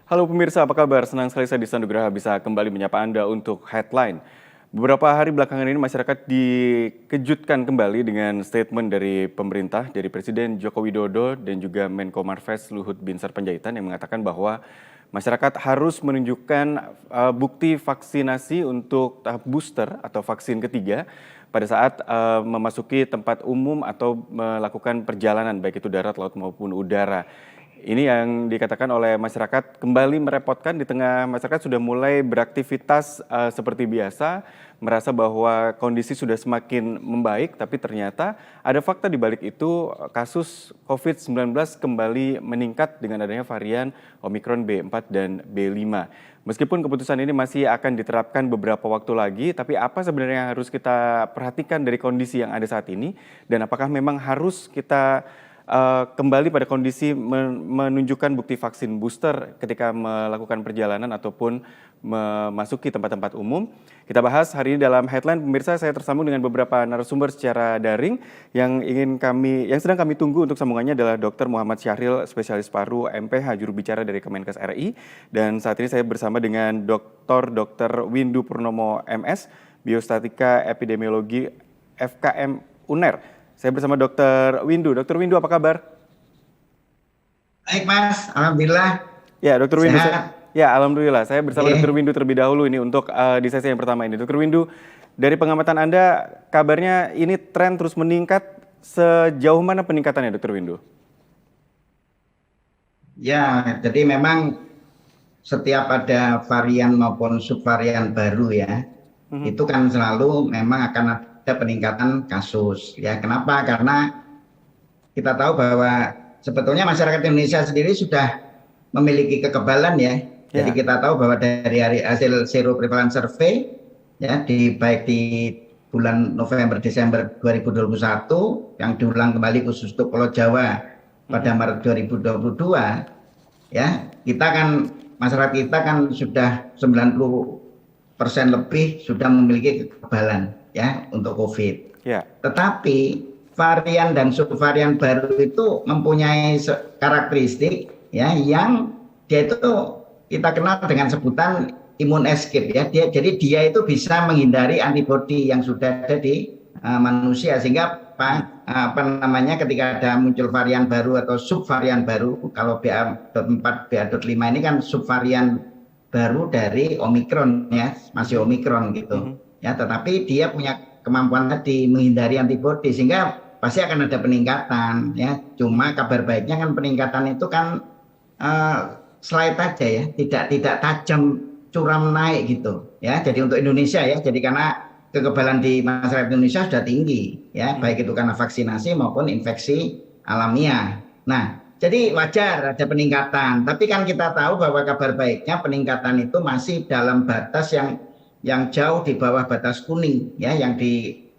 Halo pemirsa, apa kabar? Senang sekali saya Disan Nugraha bisa kembali menyapa Anda untuk Headline. Beberapa hari belakangan ini masyarakat dikejutkan kembali dengan statement dari pemerintah, dari Presiden Joko Widodo dan juga Menko Marves Luhut Binsar Panjaitan yang mengatakan bahwa masyarakat harus menunjukkan bukti vaksinasi untuk tahap booster atau vaksin ketiga pada saat memasuki tempat umum atau melakukan perjalanan baik itu darat, laut maupun udara. Ini yang dikatakan oleh masyarakat kembali merepotkan di tengah masyarakat sudah mulai beraktivitas seperti biasa, merasa bahwa kondisi sudah semakin membaik, tapi ternyata ada fakta di balik itu kasus COVID-19 kembali meningkat dengan adanya varian Omikron B4 dan B5. Meskipun keputusan ini masih akan diterapkan beberapa waktu lagi, tapi apa sebenarnya yang harus kita perhatikan dari kondisi yang ada saat ini dan apakah memang harus kita kembali pada kondisi menunjukkan bukti vaksin booster ketika melakukan perjalanan ataupun memasuki tempat-tempat umum. Kita bahas hari ini dalam Headline. Pemirsa, saya tersambung dengan beberapa narasumber secara daring yang sedang kami tunggu untuk sambungannya adalah Dr. Muhammad Syahril, spesialis paru MPH, juru bicara dari Kemenkes RI. Dan saat ini saya bersama dengan Dr. Windu Purnomo MS, Biostatika Epidemiologi FKM UNER. Saya bersama Dr. Windu. Dr. Windu, apa kabar? Baik Mas, Alhamdulillah. Ya, Dr. Windu. Sehat. Alhamdulillah. Saya bersama Dr. Windu terlebih dahulu ini untuk di sesi yang pertama ini. Dr. Windu, dari pengamatan Anda, kabarnya ini tren terus meningkat. Sejauh mana peningkatannya, Dr. Windu? Ya, jadi memang setiap ada varian maupun subvarian baru ya, itu kan selalu memang akan ada peningkatan kasus. Ya, kenapa? Karena kita tahu bahwa sebetulnya masyarakat Indonesia sendiri sudah memiliki kekebalan ya. Jadi kita tahu bahwa dari hasil Zero Prevalence Survey ya baik di bulan November Desember 2021 yang diulang kembali khusus untuk Pulau Jawa pada Maret 2022 ya, kita kan masyarakat kita kan sudah 90% lebih sudah memiliki kekebalan ya untuk COVID. Ya. Tetapi varian dan subvarian baru itu mempunyai karakteristik ya yang dia itu kita kenal dengan sebutan imun escape ya. Jadi dia itu bisa menghindari antibodi yang sudah ada di manusia sehingga ketika ada muncul varian baru atau subvarian baru, kalau BA.4 BA.5 ini kan subvarian baru dari Omikron ya, masih Omikron gitu. Ya, tetapi dia punya kemampuan tadi menghindari antibodi sehingga pasti akan ada peningkatan ya. Cuma kabar baiknya kan peningkatan itu kan slide aja ya, tidak tajam curam naik gitu ya. Jadi untuk Indonesia ya, jadi karena kekebalan di masyarakat Indonesia sudah tinggi ya, baik itu karena vaksinasi maupun infeksi alamiah. Nah, jadi wajar ada peningkatan, tapi kan kita tahu bahwa kabar baiknya peningkatan itu masih dalam batas yang jauh di bawah batas kuning ya,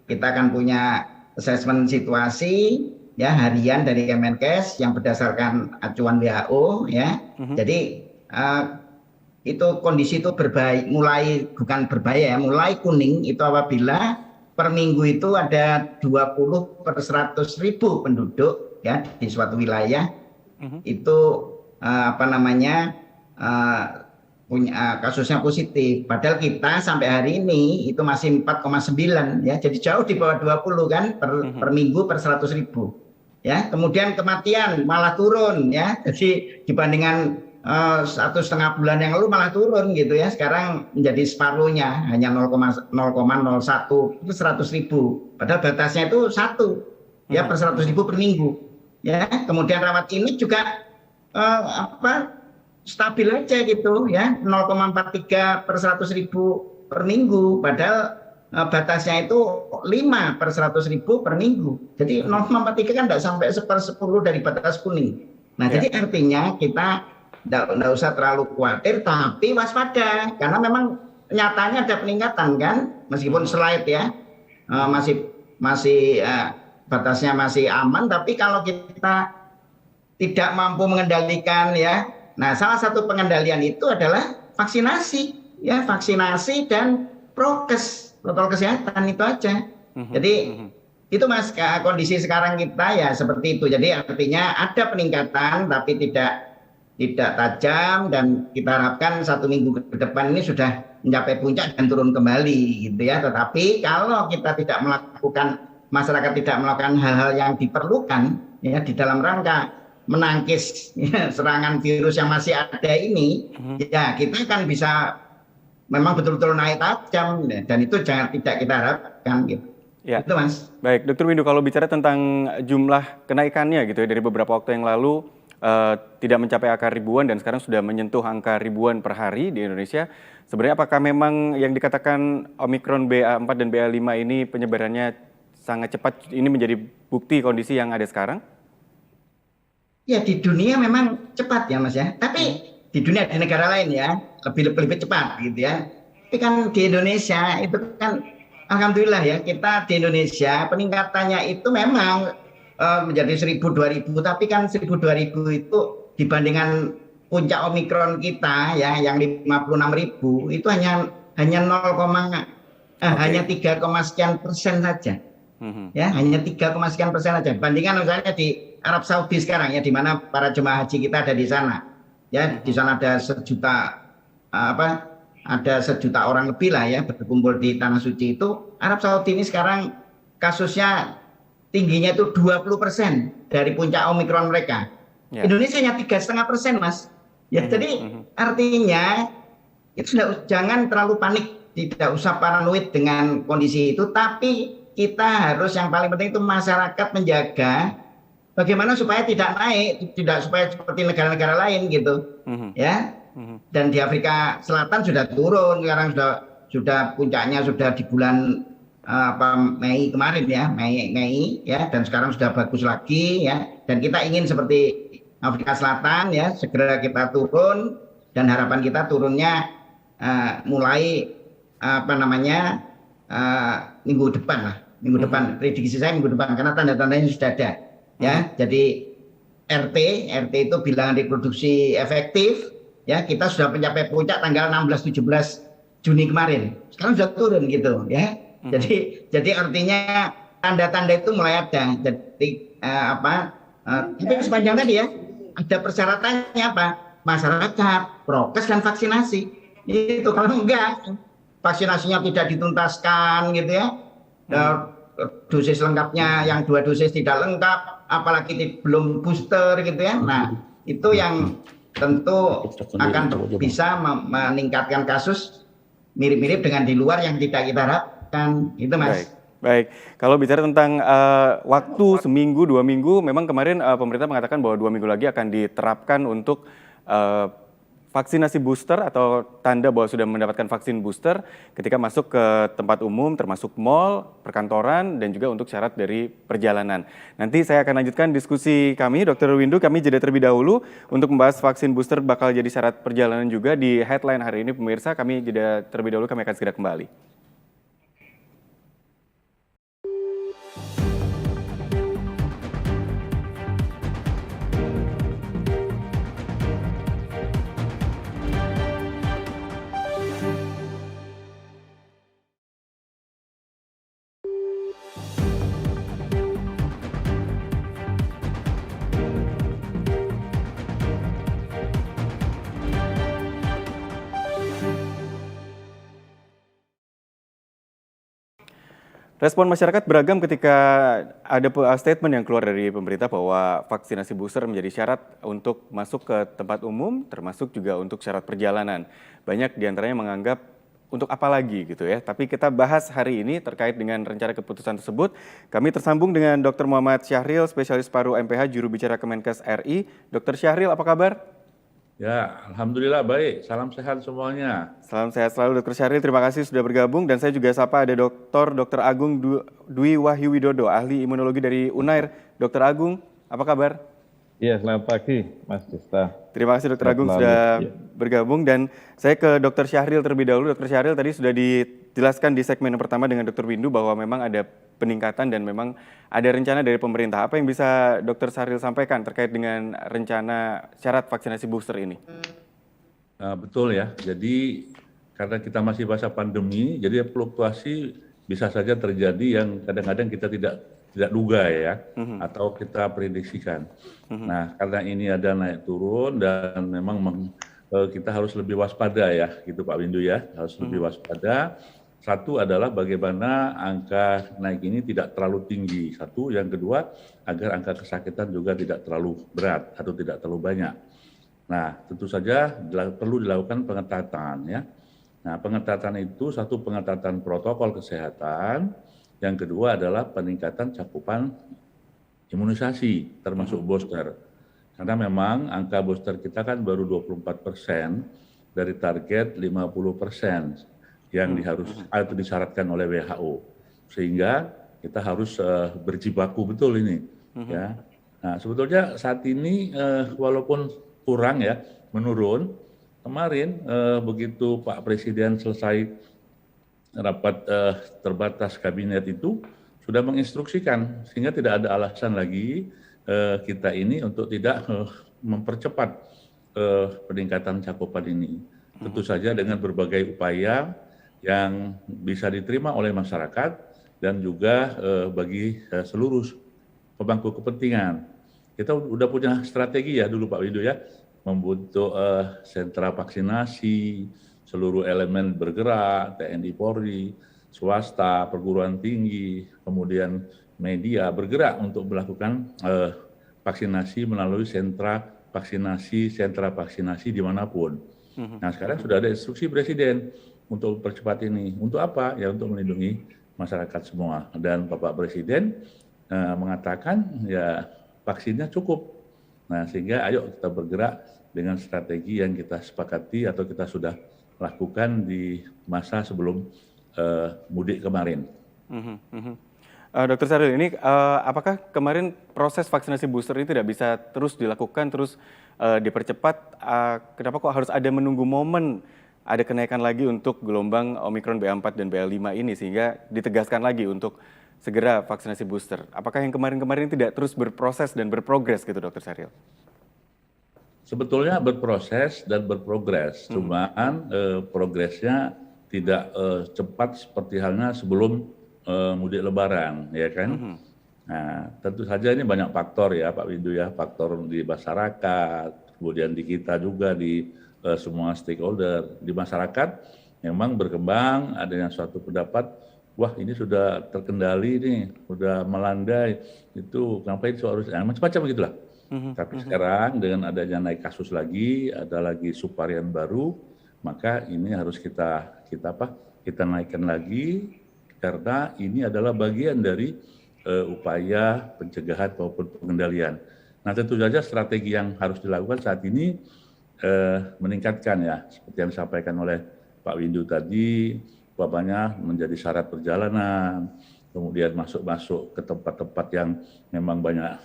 kita kan punya asesmen situasi ya harian dari Kemenkes yang berdasarkan acuan WHO ya. Jadi itu kondisi itu mulai kuning itu apabila per minggu itu ada 20 per 100.000 penduduk ya di suatu wilayah itu kasusnya positif. Padahal kita sampai hari ini itu masih 4,9 ya, jadi jauh di bawah 20 kan per minggu per 100.000 ya. Kemudian kematian malah turun ya, jadi dibandingkan 1,5 bulan yang lalu malah turun gitu ya, sekarang menjadi separuhnya hanya 0,01 itu 100.000, padahal batasnya itu 1 ya per 100.000 per minggu ya. Kemudian rawat inap juga stabil aja gitu ya, 0,43 per 100.000 per minggu, padahal batasnya itu 5 per 100.000 per minggu. Jadi 0,43 kan tidak sampai 1/10 dari batas kuning. Nah jadi artinya kita tidak usah terlalu khawatir, tapi waspada karena memang nyatanya ada peningkatan kan, meskipun slide ya masih batasnya masih aman, tapi kalau kita tidak mampu mengendalikan ya, nah salah satu pengendalian itu adalah vaksinasi ya, vaksinasi dan prokes, protokol kesehatan itu aja. Jadi itu Mas, kondisi sekarang kita ya seperti itu. Jadi artinya ada peningkatan tapi tidak tidak tajam, dan kita harapkan 1 minggu ke depan ini sudah mencapai puncak dan turun kembali gitu ya. Tetapi kalau kita tidak melakukan, masyarakat tidak melakukan hal-hal yang diperlukan ya di dalam rangka menangkis ya, serangan virus yang masih ada ini, ya kita kan bisa memang betul-betul naik tajam, dan itu tidak kita harapkan gitu. Ya. Itu Mas. Baik, Dokter Windu, kalau bicara tentang jumlah kenaikannya gitu ya, dari beberapa waktu yang lalu tidak mencapai angka ribuan dan sekarang sudah menyentuh angka ribuan per hari di Indonesia. Sebenarnya apakah memang yang dikatakan Omikron BA4 dan BA5 ini penyebarannya sangat cepat, ini menjadi bukti kondisi yang ada sekarang? Ya di dunia memang cepat ya Mas ya, tapi di dunia, di negara lain ya lebih cepat gitu ya. Tapi kan di Indonesia itu kan alhamdulillah ya, kita di Indonesia peningkatannya itu memang menjadi 1.000 2.000, tapi kan 1.000 2.000 itu dibandingkan puncak Omikron kita ya yang 56.000 itu hanya 3, sekian persen saja. Ya, hanya 3, sekian persen saja. Bandingkan misalnya di Arab Saudi sekarang ya, di mana para jemaah haji kita ada di sana. Ya, di sana ada 1 juta ada 1 juta orang lebih lah ya berkumpul di tanah suci itu. Arab Saudi ini sekarang kasusnya tingginya itu 20% dari puncak Omikron mereka. Ya. Indonesia hanya 3,5%, Mas. Ya, jadi artinya itu jangan terlalu panik, tidak usah paranoid dengan kondisi itu, tapi kita harus, yang paling penting itu masyarakat menjaga bagaimana supaya tidak naik, tidak supaya seperti negara-negara lain gitu. Ya. Dan di Afrika Selatan sudah turun, sekarang sudah puncaknya sudah di bulan Mei kemarin ya, Mei ya, dan sekarang sudah bagus lagi ya. Dan kita ingin seperti Afrika Selatan ya, segera kita turun, dan harapan kita turunnya mulai minggu depan lah, minggu depan, prediksi saya minggu depan, karena tanda-tandanya sudah ada ya. Jadi RT itu bilangan reproduksi efektif ya, kita sudah mencapai puncak tanggal 16-17 Juni kemarin, sekarang sudah turun gitu ya. Jadi artinya tanda-tanda itu mulai ada. Jadi tapi sepanjang tadi ya ada persyaratannya apa? Masyarakat, prokes dan vaksinasi. Itu kalau enggak, vaksinasinya tidak dituntaskan gitu ya. Dosis lengkapnya yang 2 dosis tidak lengkap, apalagi belum booster gitu ya. Nah, itu yang tentu akan bisa meningkatkan kasus mirip-mirip dengan di luar yang tidak kita harapkan, gitu Mas. Baik. Kalau bicara tentang waktu seminggu 2 minggu, memang kemarin pemerintah mengatakan bahwa 2 minggu lagi akan diterapkan untuk vaksinasi booster atau tanda bahwa sudah mendapatkan vaksin booster ketika masuk ke tempat umum, termasuk mal, perkantoran, dan juga untuk syarat dari perjalanan. Nanti saya akan lanjutkan diskusi kami, Dr. Windu. Kami jeda terlebih dahulu untuk membahas vaksin booster bakal jadi syarat perjalanan juga di headline hari ini, pemirsa. Kami jeda terlebih dahulu, kami akan segera kembali. Respon masyarakat beragam ketika ada statement yang keluar dari pemerintah bahwa vaksinasi booster menjadi syarat untuk masuk ke tempat umum, termasuk juga untuk syarat perjalanan. Banyak diantaranya menganggap untuk apa lagi gitu ya. Tapi kita bahas hari ini terkait dengan rencana keputusan tersebut. Kami tersambung dengan Dr. Muhammad Syahril, spesialis paru MPH, juru bicara Kemenkes RI. Dr. Syahril, apa kabar? Ya, alhamdulillah baik. Salam sehat semuanya. Salam sehat selalu, Dr. Syahril. Terima kasih sudah bergabung. Dan saya juga sapa ada Dr. Agung Dwi Wahyu Widodo, ahli imunologi dari UNAIR. Dr. Agung, apa kabar? Iya, selamat pagi, Mas Dista. Terima kasih Dr. Agung sudah bergabung. Dan saya ke Dr. Syahril terlebih dahulu. Dr. Syahril tadi sudah dijelaskan di segmen yang pertama dengan Dr. Windu bahwa memang ada peningkatan dan memang ada rencana dari pemerintah. Apa yang bisa Dr. Syahril sampaikan terkait dengan rencana syarat vaksinasi booster ini? Nah, betul ya. Jadi karena kita masih masa pandemi, jadi fluktuasi bisa saja terjadi yang kadang-kadang kita tidak tidak duga ya, atau kita prediksikan. Nah, karena ini ada naik turun dan memang kita harus lebih waspada ya, gitu Pak Windu ya, harus lebih waspada. Satu adalah bagaimana angka naik ini tidak terlalu tinggi. Satu, yang kedua, agar angka kesakitan juga tidak terlalu berat atau tidak terlalu banyak. Nah, tentu saja perlu dilakukan pengetatan ya. Nah, pengetatan itu satu pengetatan protokol kesehatan, yang kedua adalah peningkatan cakupan imunisasi termasuk booster. Karena memang angka booster kita kan baru 24% dari target 50% yang atau disyaratkan oleh WHO, sehingga kita harus berjibaku betul ini. Ya. Nah, sebetulnya saat ini walaupun kurang ya, menurun. Kemarin begitu Pak Presiden selesai rapat terbatas kabinet itu sudah menginstruksikan, sehingga tidak ada alasan lagi kita ini untuk tidak mempercepat peningkatan cakupan ini. Tentu saja dengan berbagai upaya yang bisa diterima oleh masyarakat dan juga bagi seluruh pemangku kepentingan. Kita udah punya strategi ya dulu Pak Widu ya, membentuk sentra vaksinasi, seluruh elemen bergerak, TNI Polri, swasta, perguruan tinggi, kemudian media bergerak untuk melakukan vaksinasi melalui sentra vaksinasi dimanapun. Nah sekarang sudah ada instruksi Presiden untuk percepat ini. Untuk apa? Ya untuk melindungi masyarakat semua. Dan Bapak Presiden mengatakan ya vaksinnya cukup. Nah sehingga ayo kita bergerak dengan strategi yang kita sepakati atau kita sudah lakukan di masa sebelum mudik kemarin. Dokter Syahril, ini apakah kemarin proses vaksinasi booster ini tidak bisa terus dilakukan, terus dipercepat? Kenapa kok harus ada menunggu momen ada kenaikan lagi untuk gelombang Omikron BA4 dan BA5 ini, sehingga ditegaskan lagi untuk segera vaksinasi booster? Apakah yang kemarin-kemarin tidak terus berproses dan berprogres gitu, Dokter Syahril? Sebetulnya berproses dan berprogres, cuman progresnya tidak cepat seperti halnya sebelum mudik Lebaran, ya kan? Nah, tentu saja ini banyak faktor ya, Pak Windu ya, faktor di masyarakat, kemudian di kita juga di semua stakeholder di masyarakat. Memang berkembang adanya suatu pendapat, wah ini sudah terkendali nih, sudah melandai, itu ngapain itu harus macam-macam gitulah. Tapi sekarang dengan adanya naik kasus lagi, ada lagi subvarian baru, maka ini harus kita naikkan lagi, karena ini adalah bagian dari upaya pencegahan maupun pengendalian. Nah tentu saja strategi yang harus dilakukan saat ini meningkatkan ya, seperti yang disampaikan oleh Pak Windu tadi, umpamanya menjadi syarat perjalanan, kemudian masuk ke tempat-tempat yang memang banyak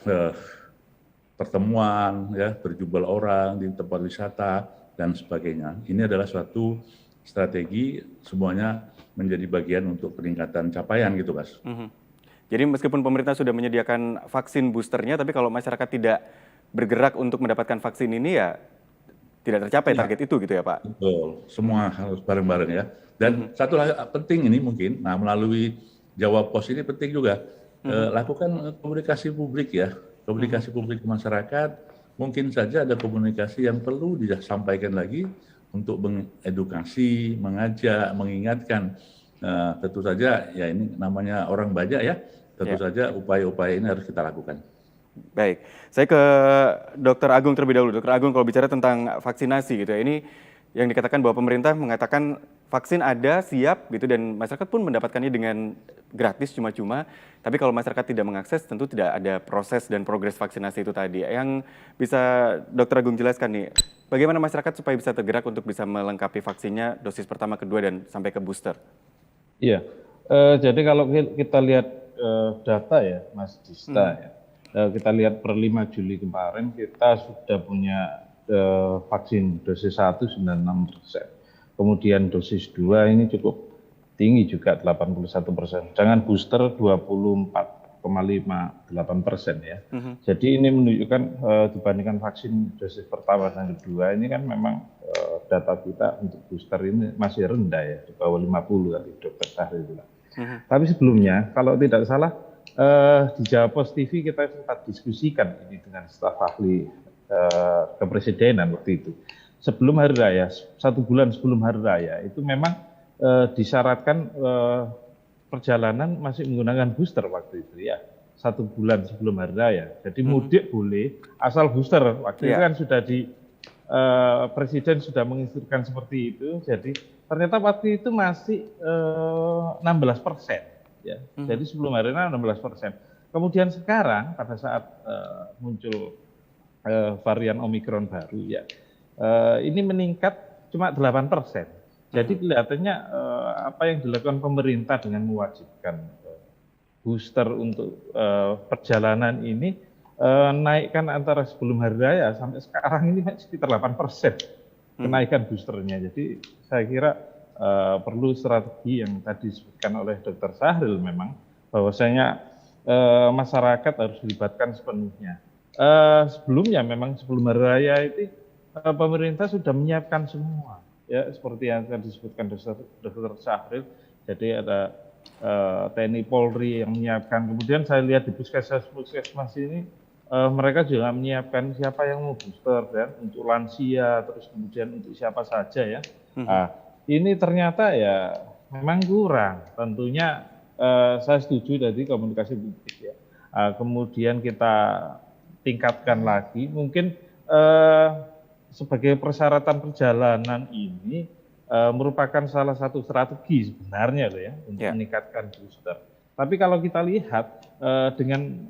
pertemuan, ya, berjubel orang di tempat wisata dan sebagainya. Ini adalah suatu strategi, semuanya menjadi bagian untuk peningkatan capaian gitu, Mas. Jadi meskipun pemerintah sudah menyediakan vaksin boosternya, tapi kalau masyarakat tidak bergerak untuk mendapatkan vaksin ini ya tidak tercapai target itu gitu ya Pak? Betul, semua harus bareng-bareng ya. Dan satu hal penting ini mungkin, nah melalui Jawa Pos ini penting juga, lakukan komunikasi publik ya, komunikasi publik ke masyarakat, mungkin saja ada komunikasi yang perlu disampaikan lagi untuk mengedukasi, mengajak, mengingatkan. Tentu saja ya ini namanya orang banyak ya, tentu saja upaya-upaya ini harus kita lakukan. Baik, saya ke Dr. Agung terlebih dahulu. Dr. Agung, kalau bicara tentang vaksinasi gitu ya, ini yang dikatakan bahwa pemerintah mengatakan vaksin ada, siap gitu, dan masyarakat pun mendapatkannya dengan gratis cuma-cuma. Tapi kalau masyarakat tidak mengakses, tentu tidak ada proses dan progres vaksinasi itu tadi. Yang bisa Dr. Agung jelaskan nih, bagaimana masyarakat supaya bisa tergerak untuk bisa melengkapi vaksinnya dosis pertama, kedua, dan sampai ke booster? Iya, jadi kalau kita lihat data ya, Mas Dista ya. Kita lihat per 5 Juli kemarin kita sudah punya vaksin dosis 1 96%. Kemudian dosis 2 ini cukup tinggi juga 81%. Jangan booster 24,58% ya. Jadi ini menunjukkan dibandingkan vaksin dosis pertama dan kedua ini kan memang data kita untuk booster ini masih rendah ya, di bawah 50 tadi Dr. Syahril bilang. Tapi sebelumnya kalau tidak salah Di Jawa TV kita sempat diskusikan ini dengan staf ahli kepresidenan waktu itu. Sebelum hari raya, 1 bulan sebelum hari raya, itu memang disyaratkan perjalanan masih menggunakan booster waktu itu ya. 1 bulan sebelum hari raya. Jadi mudik boleh, asal booster. Waktu itu kan sudah Presiden sudah menginstruksikan seperti itu. Jadi ternyata waktu itu masih 16%. Ya, jadi sebelum hari ini 16%. Kemudian sekarang pada saat muncul varian Omikron baru, ya ini meningkat cuma 8%. Jadi kelihatannya apa yang dilakukan pemerintah dengan mewajibkan booster untuk perjalanan ini naikkan antara sebelum hari raya sampai sekarang ini sekitar 8% kenaikan boosternya. Jadi saya kira perlu strategi yang tadi disebutkan oleh Dr. Sahril memang bahwasanya masyarakat harus dilibatkan sepenuhnya. Sebelumnya memang sebelum hari raya itu pemerintah sudah menyiapkan semua ya seperti yang tadi disebutkan Dr. Sahril. Jadi ada TNI Polri yang menyiapkan. Kemudian saya lihat di puskesmas ini mereka juga menyiapkan siapa yang mau booster dan untuk lansia terus kemudian untuk siapa saja ya. Ini ternyata ya memang kurang. Tentunya saya setuju tadi komunikasi publik ya. Kemudian kita tingkatkan lagi. Mungkin sebagai persyaratan perjalanan ini merupakan salah satu strategi sebenarnya ya untuk meningkatkan booster. Tapi kalau kita lihat dengan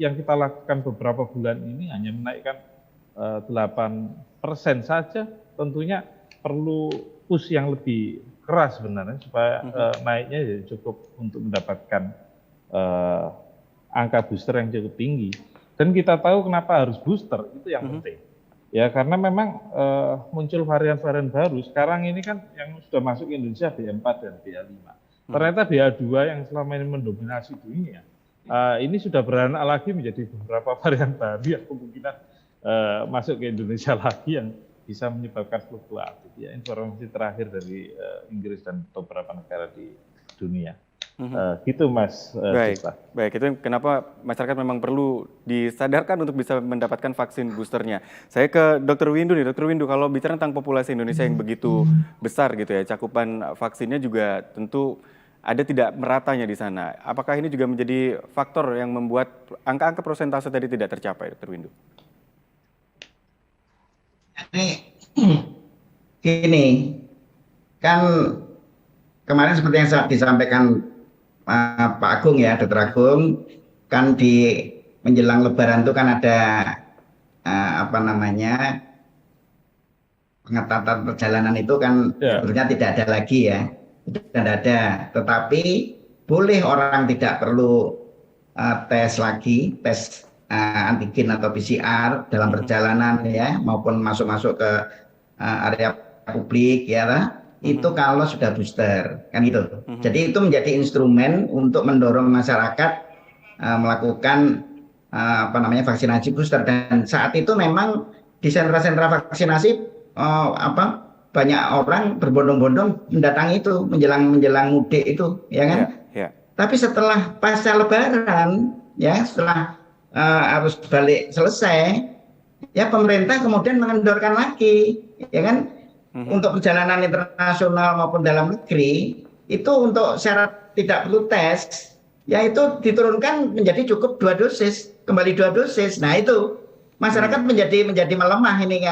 yang kita lakukan beberapa bulan ini hanya menaikkan 8% saja, tentunya perlu push yang lebih keras sebenarnya supaya naiknya ya cukup untuk mendapatkan angka booster yang cukup tinggi. Dan kita tahu kenapa harus booster, itu yang penting. Ya karena memang muncul varian-varian baru. Sekarang ini kan yang sudah masuk ke Indonesia BA4 dan BA5. Ternyata BA2 yang selama ini mendominasi dunia, ini sudah beranak lagi menjadi beberapa varian baru yang kemungkinan masuk ke Indonesia lagi yang bisa menyebabkan fluktuatif. Ya, informasi terakhir dari Inggris dan beberapa negara di dunia. Gitu Mas. Baik, itu kenapa masyarakat memang perlu disadarkan untuk bisa mendapatkan vaksin boosternya. Saya ke Dr. Windu nih, Dr. Windu, kalau bicara tentang populasi Indonesia yang begitu besar gitu ya, cakupan vaksinnya juga tentu ada tidak meratanya di sana. Apakah ini juga menjadi faktor yang membuat angka-angka persentase tadi tidak tercapai, Dr. Windu? Gini, kan kemarin seperti yang disampaikan Pak Agung ya, Dr. Agung, kan di menjelang Lebaran itu kan ada pengetatan perjalanan itu kan sebenarnya tidak ada lagi ya, tidak ada. Tetapi boleh orang tidak perlu tes lagi, tes antigen atau PCR dalam perjalanan ya, maupun masuk ke area publik ya. Itu kalau sudah booster kan gitu. Jadi itu menjadi instrumen untuk mendorong masyarakat melakukan vaksinasi booster. Dan saat itu memang di sentra-sentra vaksinasi banyak orang berbondong-bondong mendatangi itu menjelang mudik itu ya kan. Tapi setelah pasca Lebaran ya, setelah arus balik selesai ya, pemerintah kemudian mengendorkan lagi ya kan. Untuk perjalanan internasional maupun dalam negeri itu untuk syarat tidak perlu tes ya itu diturunkan menjadi cukup 2 dosis, kembali 2 dosis. Nah itu masyarakat menjadi melemah ini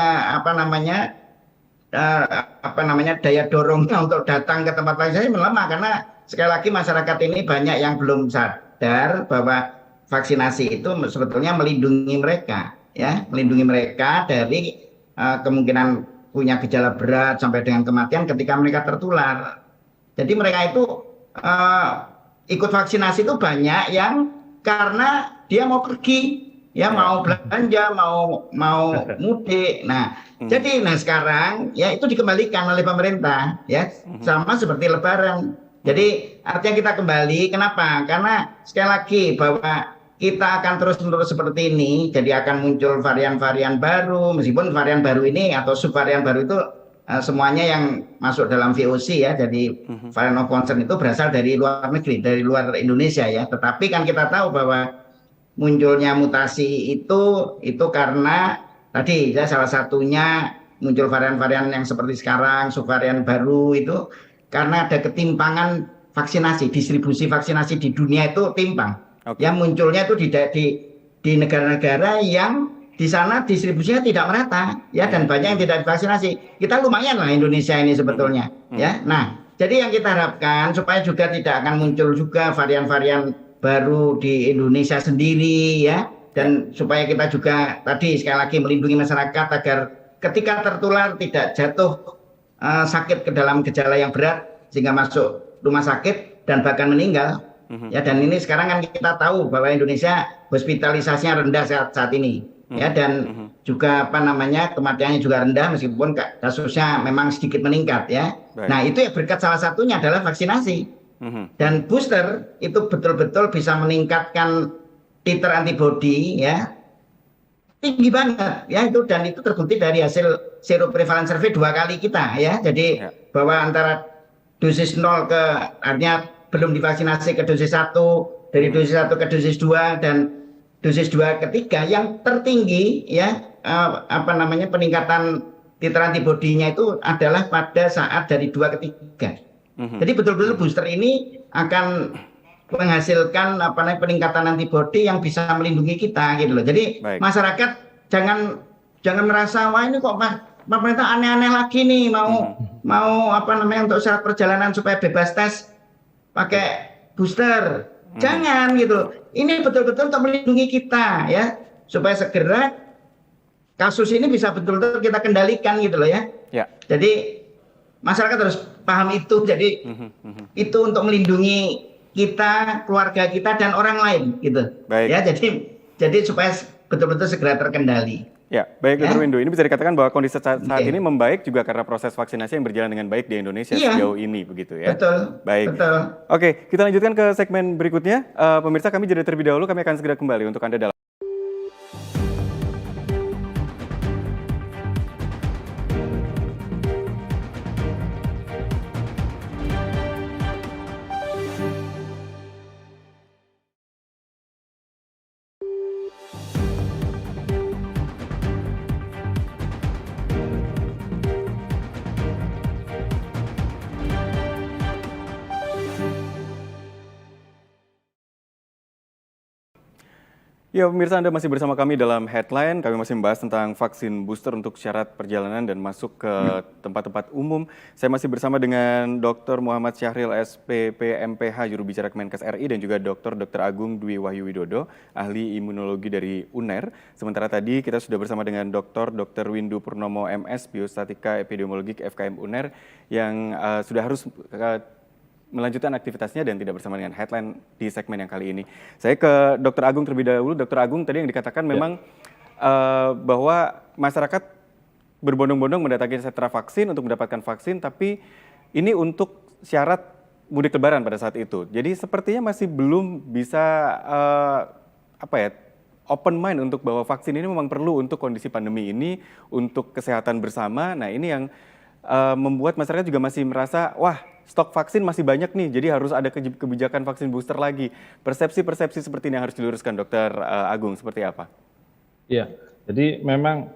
daya dorongnya untuk datang ke tempat vaksinasi melemah, karena sekali lagi masyarakat ini banyak yang belum sadar bahwa vaksinasi itu sebetulnya melindungi mereka dari kemungkinan punya gejala berat sampai dengan kematian ketika mereka tertular. Jadi mereka itu ikut vaksinasi itu banyak yang karena dia mau pergi, ya mau belanja, mau mudik. Nah, jadi sekarang ya itu dikembalikan oleh pemerintah ya, sama seperti Lebaran. Jadi artinya kita kembali. Kenapa? Karena sekali lagi bahwa kita akan terus-menerus seperti ini, jadi akan muncul varian-varian baru, meskipun varian baru ini atau subvarian baru itu semuanya yang masuk dalam VOC ya, jadi variant of concern itu berasal dari luar negeri, dari luar Indonesia ya. Tetapi kan kita tahu bahwa munculnya mutasi itu karena tadi ya salah satunya muncul varian-varian yang seperti sekarang, subvarian baru itu karena ada ketimpangan vaksinasi, distribusi vaksinasi di dunia itu timpang. Oke. Ya munculnya itu di negara-negara yang di sana distribusinya tidak merata ya, dan banyak yang tidak divaksinasi. Kita lumayan lah Indonesia ini sebetulnya ya. Nah, jadi yang kita harapkan supaya juga tidak akan muncul juga varian-varian baru di Indonesia sendiri ya, dan supaya kita juga tadi sekali lagi melindungi masyarakat agar ketika tertular tidak jatuh sakit ke dalam gejala yang berat sehingga masuk rumah sakit dan bahkan meninggal. Ya, dan ini sekarang kan kita tahu bahwa Indonesia hospitalisasinya rendah saat ini. Ya, dan juga kematiannya juga rendah meskipun kasusnya memang sedikit meningkat ya. Baik. Nah, itu ya berkat salah satunya adalah vaksinasi. Dan booster itu betul-betul bisa meningkatkan titer antibodi ya, tinggi banget ya itu, dan itu terbukti dari hasil seroprevalence survey 2 kali kita ya. Jadi bahwa antara dosis 0 ke artinya belum divaksinasi ke dosis 1, dari dosis 1 ke dosis 2 dan dosis 2 ketiga yang tertinggi ya peningkatan titer antibodinya itu adalah pada saat dari 2 ke 3. Jadi betul-betul booster ini akan menghasilkan peningkatan antibodi yang bisa melindungi kita gitu loh. Jadi masyarakat jangan merasa wah ini kok pemerintah aneh-aneh lagi nih mau untuk syarat perjalanan supaya bebas tes pakai booster. Jangan gitu. Ini betul-betul untuk melindungi kita ya, supaya segera kasus ini bisa betul-betul kita kendalikan gitu loh ya. Jadi masyarakat harus paham itu. Jadi itu untuk melindungi kita, keluarga kita dan orang lain gitu. Ya, jadi supaya betul-betul segera terkendali. Ya, baik Dr. Windu. Ini bisa dikatakan bahwa kondisi saat ini membaik juga karena proses vaksinasi yang berjalan dengan baik di Indonesia sejauh ini, begitu ya? Betul. Baik. Betul. Oke, kita lanjutkan ke segmen berikutnya. Pemirsa, kami jeda terlebih dahulu. Kami akan segera kembali untuk Anda dalam. Ya, pemirsa, Anda masih bersama kami dalam Headline. Kami masih membahas tentang vaksin booster untuk syarat perjalanan dan masuk ke tempat-tempat umum. Saya masih bersama dengan Dr. Muhammad Syahril, SPP MPH, juru bicara Kemenkes RI, dan juga Dr. Agung Dwi Wahyu Widodo, ahli imunologi dari UNER. Sementara tadi kita sudah bersama dengan Dr. Windu Purnomo, MS, Biostatika Epidemiologi FKM UNER, yang sudah harus melanjutkan aktivitasnya dan tidak bersama dengan Headline di segmen yang kali ini. Saya ke Dr. Agung terlebih dahulu. Dr. Agung, tadi yang dikatakan memang bahwa masyarakat berbondong-bondong mendatangi sentra vaksin untuk mendapatkan vaksin, tapi ini untuk syarat mudik lebaran pada saat itu. Jadi sepertinya masih belum bisa open mind untuk bahwa vaksin ini memang perlu untuk kondisi pandemi ini, untuk kesehatan bersama. Nah, ini yang membuat masyarakat juga masih merasa, wah, stok vaksin masih banyak nih, jadi harus ada kebijakan vaksin booster lagi. Persepsi-persepsi seperti ini yang harus diluruskan, Dr. Agung, seperti apa? Iya, jadi memang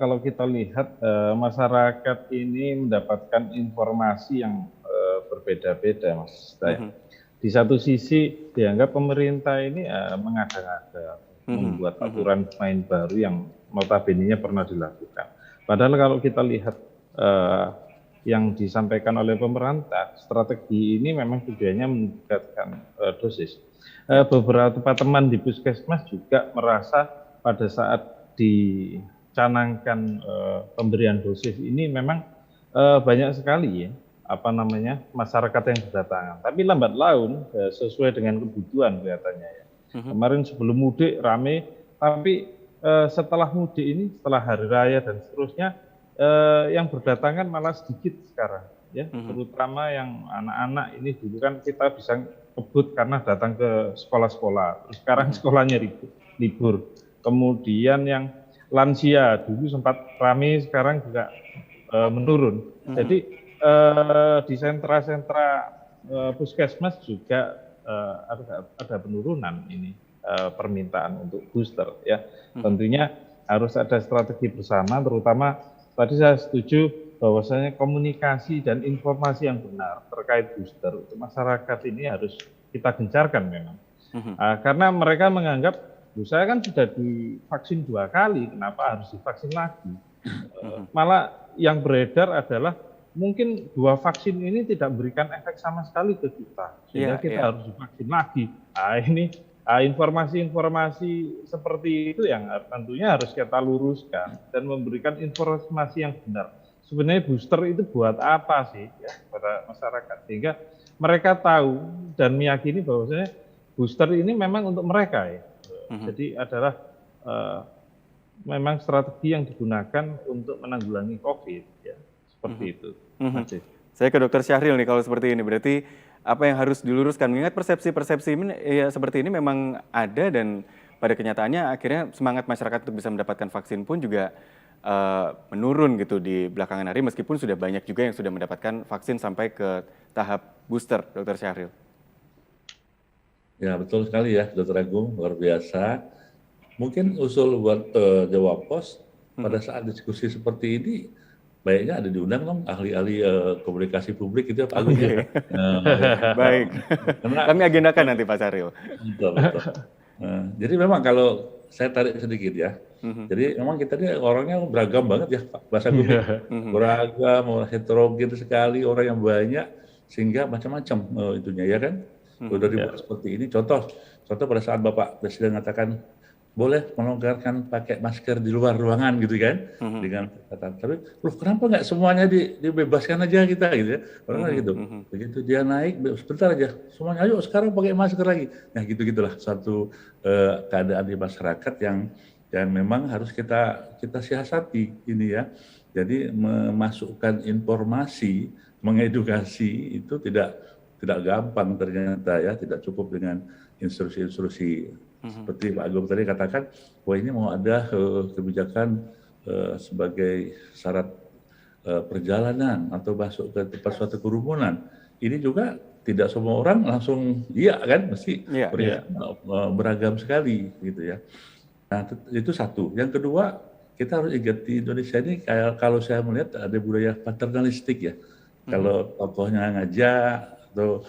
kalau kita lihat masyarakat ini mendapatkan informasi yang berbeda-beda, Mas. Di satu sisi dianggap pemerintah ini mengada-ngada, membuat aturan main baru yang notabene-nya pernah dilakukan. Padahal kalau kita lihat yang disampaikan oleh pemerintah, strategi ini memang tujuannya meningkatkan dosis. Beberapa teman di puskesmas juga merasa pada saat dicanangkan pemberian dosis ini memang banyak sekali ya masyarakat yang berdatangan. Tapi lambat laun sesuai dengan kebutuhan kelihatannya ya. Kemarin sebelum mudik rame, tapi setelah mudik ini, setelah hari raya dan seterusnya, yang berdatangan malah sedikit sekarang ya, terutama yang anak-anak ini dulu kan kita bisa kebut karena datang ke sekolah-sekolah, terus sekarang sekolahnya libur. Kemudian yang lansia dulu sempat ramai, sekarang juga menurun. Jadi di sentra-sentra puskesmas juga ada penurunan ini permintaan untuk booster ya. Tentunya harus ada strategi bersama, terutama tadi saya setuju bahwasanya komunikasi dan informasi yang benar terkait booster untuk masyarakat ini harus kita gencarkan memang. Karena mereka menganggap, saya kan sudah divaksin 2 kali, kenapa harus divaksin lagi? Malah yang beredar adalah mungkin 2 vaksin ini tidak memberikan efek sama sekali ke kita, sehingga kita harus divaksin lagi. Ini informasi-informasi seperti itu yang tentunya harus kita luruskan dan memberikan informasi yang benar. Sebenarnya booster itu buat apa sih ya pada masyarakat, sehingga mereka tahu dan meyakini bahwasanya booster ini memang untuk mereka ya. Jadi adalah memang strategi yang digunakan untuk menanggulangi COVID ya, seperti itu. Saya ke Dr. Syahril nih kalau seperti ini, berarti apa yang harus diluruskan? Mengingat persepsi-persepsi ini ya, seperti ini memang ada dan pada kenyataannya akhirnya semangat masyarakat untuk bisa mendapatkan vaksin pun juga menurun gitu di belakangan hari, meskipun sudah banyak juga yang sudah mendapatkan vaksin sampai ke tahap booster, Dr. Syahril. Ya betul sekali ya, Dr. Agung, luar biasa. Mungkin usul buat Jawa Pos pada saat diskusi seperti ini, baiknya ada diundang dong ahli-ahli komunikasi publik gitu ya Pak Agung. Baik, kami agendakan nanti Pak Syahril. Betul. Jadi memang kalau saya tarik sedikit ya, jadi memang kita ini orangnya beragam banget ya Pak Agung. Beragam, heterogen sekali, orang yang banyak, sehingga macam-macam itunya ya kan. Sudah dibuat seperti ini, contoh pada saat Bapak Presiden mengatakan boleh melonggarkan pakai masker di luar ruangan gitu kan, dengan kata, tapi kenapa nggak semuanya dibebaskan aja kita gitu ya, orang gitu. Begitu dia naik, sebentar aja, semuanya ayo sekarang pakai masker lagi. Nah gitulah satu keadaan di masyarakat yang memang harus kita siasati ini ya. Jadi memasukkan informasi, mengedukasi itu tidak gampang ternyata ya, tidak cukup dengan instruksi-instruksi. Seperti Pak Agung tadi katakan, bahwa ini mau ada kebijakan sebagai syarat perjalanan atau masuk ke tempat suatu kerumunan. Ini juga tidak semua orang langsung iya kan, mesti beragam sekali gitu ya. Nah itu satu. Yang kedua, kita harus ingat di Indonesia ini kalau saya melihat ada budaya paternalistik ya. Kalau tokohnya ngajak atau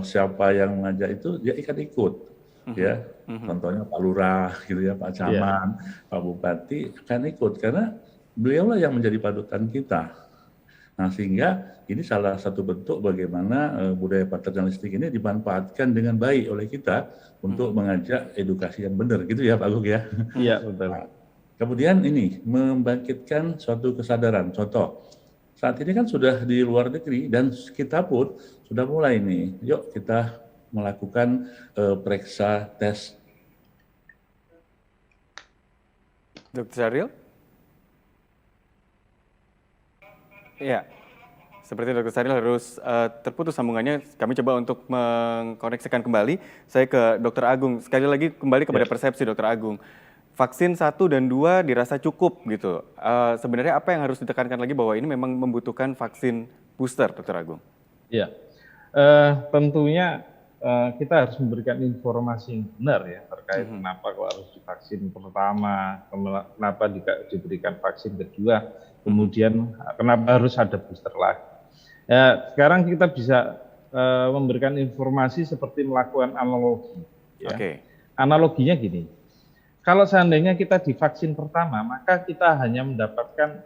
siapa yang ngajak itu dia ikut. Ya, contohnya Pak Lurah gitu ya, Pak Camat, Pak Bupati akan ikut karena beliaulah yang menjadi panutan kita. Nah, sehingga ini salah satu bentuk bagaimana budaya paternalistik ini dimanfaatkan dengan baik oleh kita untuk mengajak edukasi yang benar gitu ya Pak Agung ya. Iya, betul. Nah, kemudian ini membangkitkan suatu kesadaran. Contoh, saat ini kan sudah di luar negeri dan kita pun sudah mulai nih, yuk kita melakukan periksa tes. Dr. Syahril? Ya, seperti Dr. Syahril harus terputus sambungannya. Kami coba untuk mengkoneksikan kembali. Saya ke Dr. Agung. Sekali lagi kembali kepada persepsi Dr. Agung. Vaksin 1 dan 2 dirasa cukup gitu. Sebenarnya apa yang harus ditekankan lagi bahwa ini memang membutuhkan vaksin booster, Dr. Agung? Iya, tentunya kita harus memberikan informasi yang benar ya terkait kenapa kok harus divaksin pertama, kenapa diberikan vaksin kedua, kemudian kenapa harus ada booster lagi. Ya, sekarang kita bisa memberikan informasi seperti melakukan analogi. Ya. Analoginya gini, kalau seandainya kita divaksin pertama, maka kita hanya mendapatkan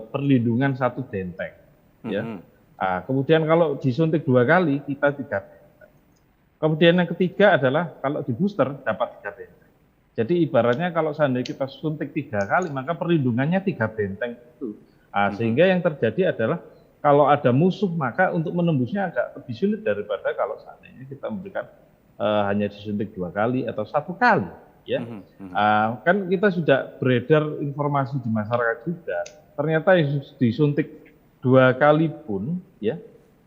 perlindungan 1 benteng. Ya. Nah, kemudian kalau disuntik 2 kali, kita 3 benteng. Kemudian yang ketiga adalah kalau di booster dapat 3 benteng. Jadi ibaratnya kalau seandainya kita suntik 3 kali, maka perlindungannya 3 benteng itu. Nah, sehingga yang terjadi adalah kalau ada musuh, maka untuk menembusnya agak lebih sulit daripada kalau seandainya kita memberikan hanya disuntik 2 kali atau 1 kali. Ya, kan kita sudah beredar informasi di masyarakat juga. Ternyata yang disuntik 2 kali pun, ya,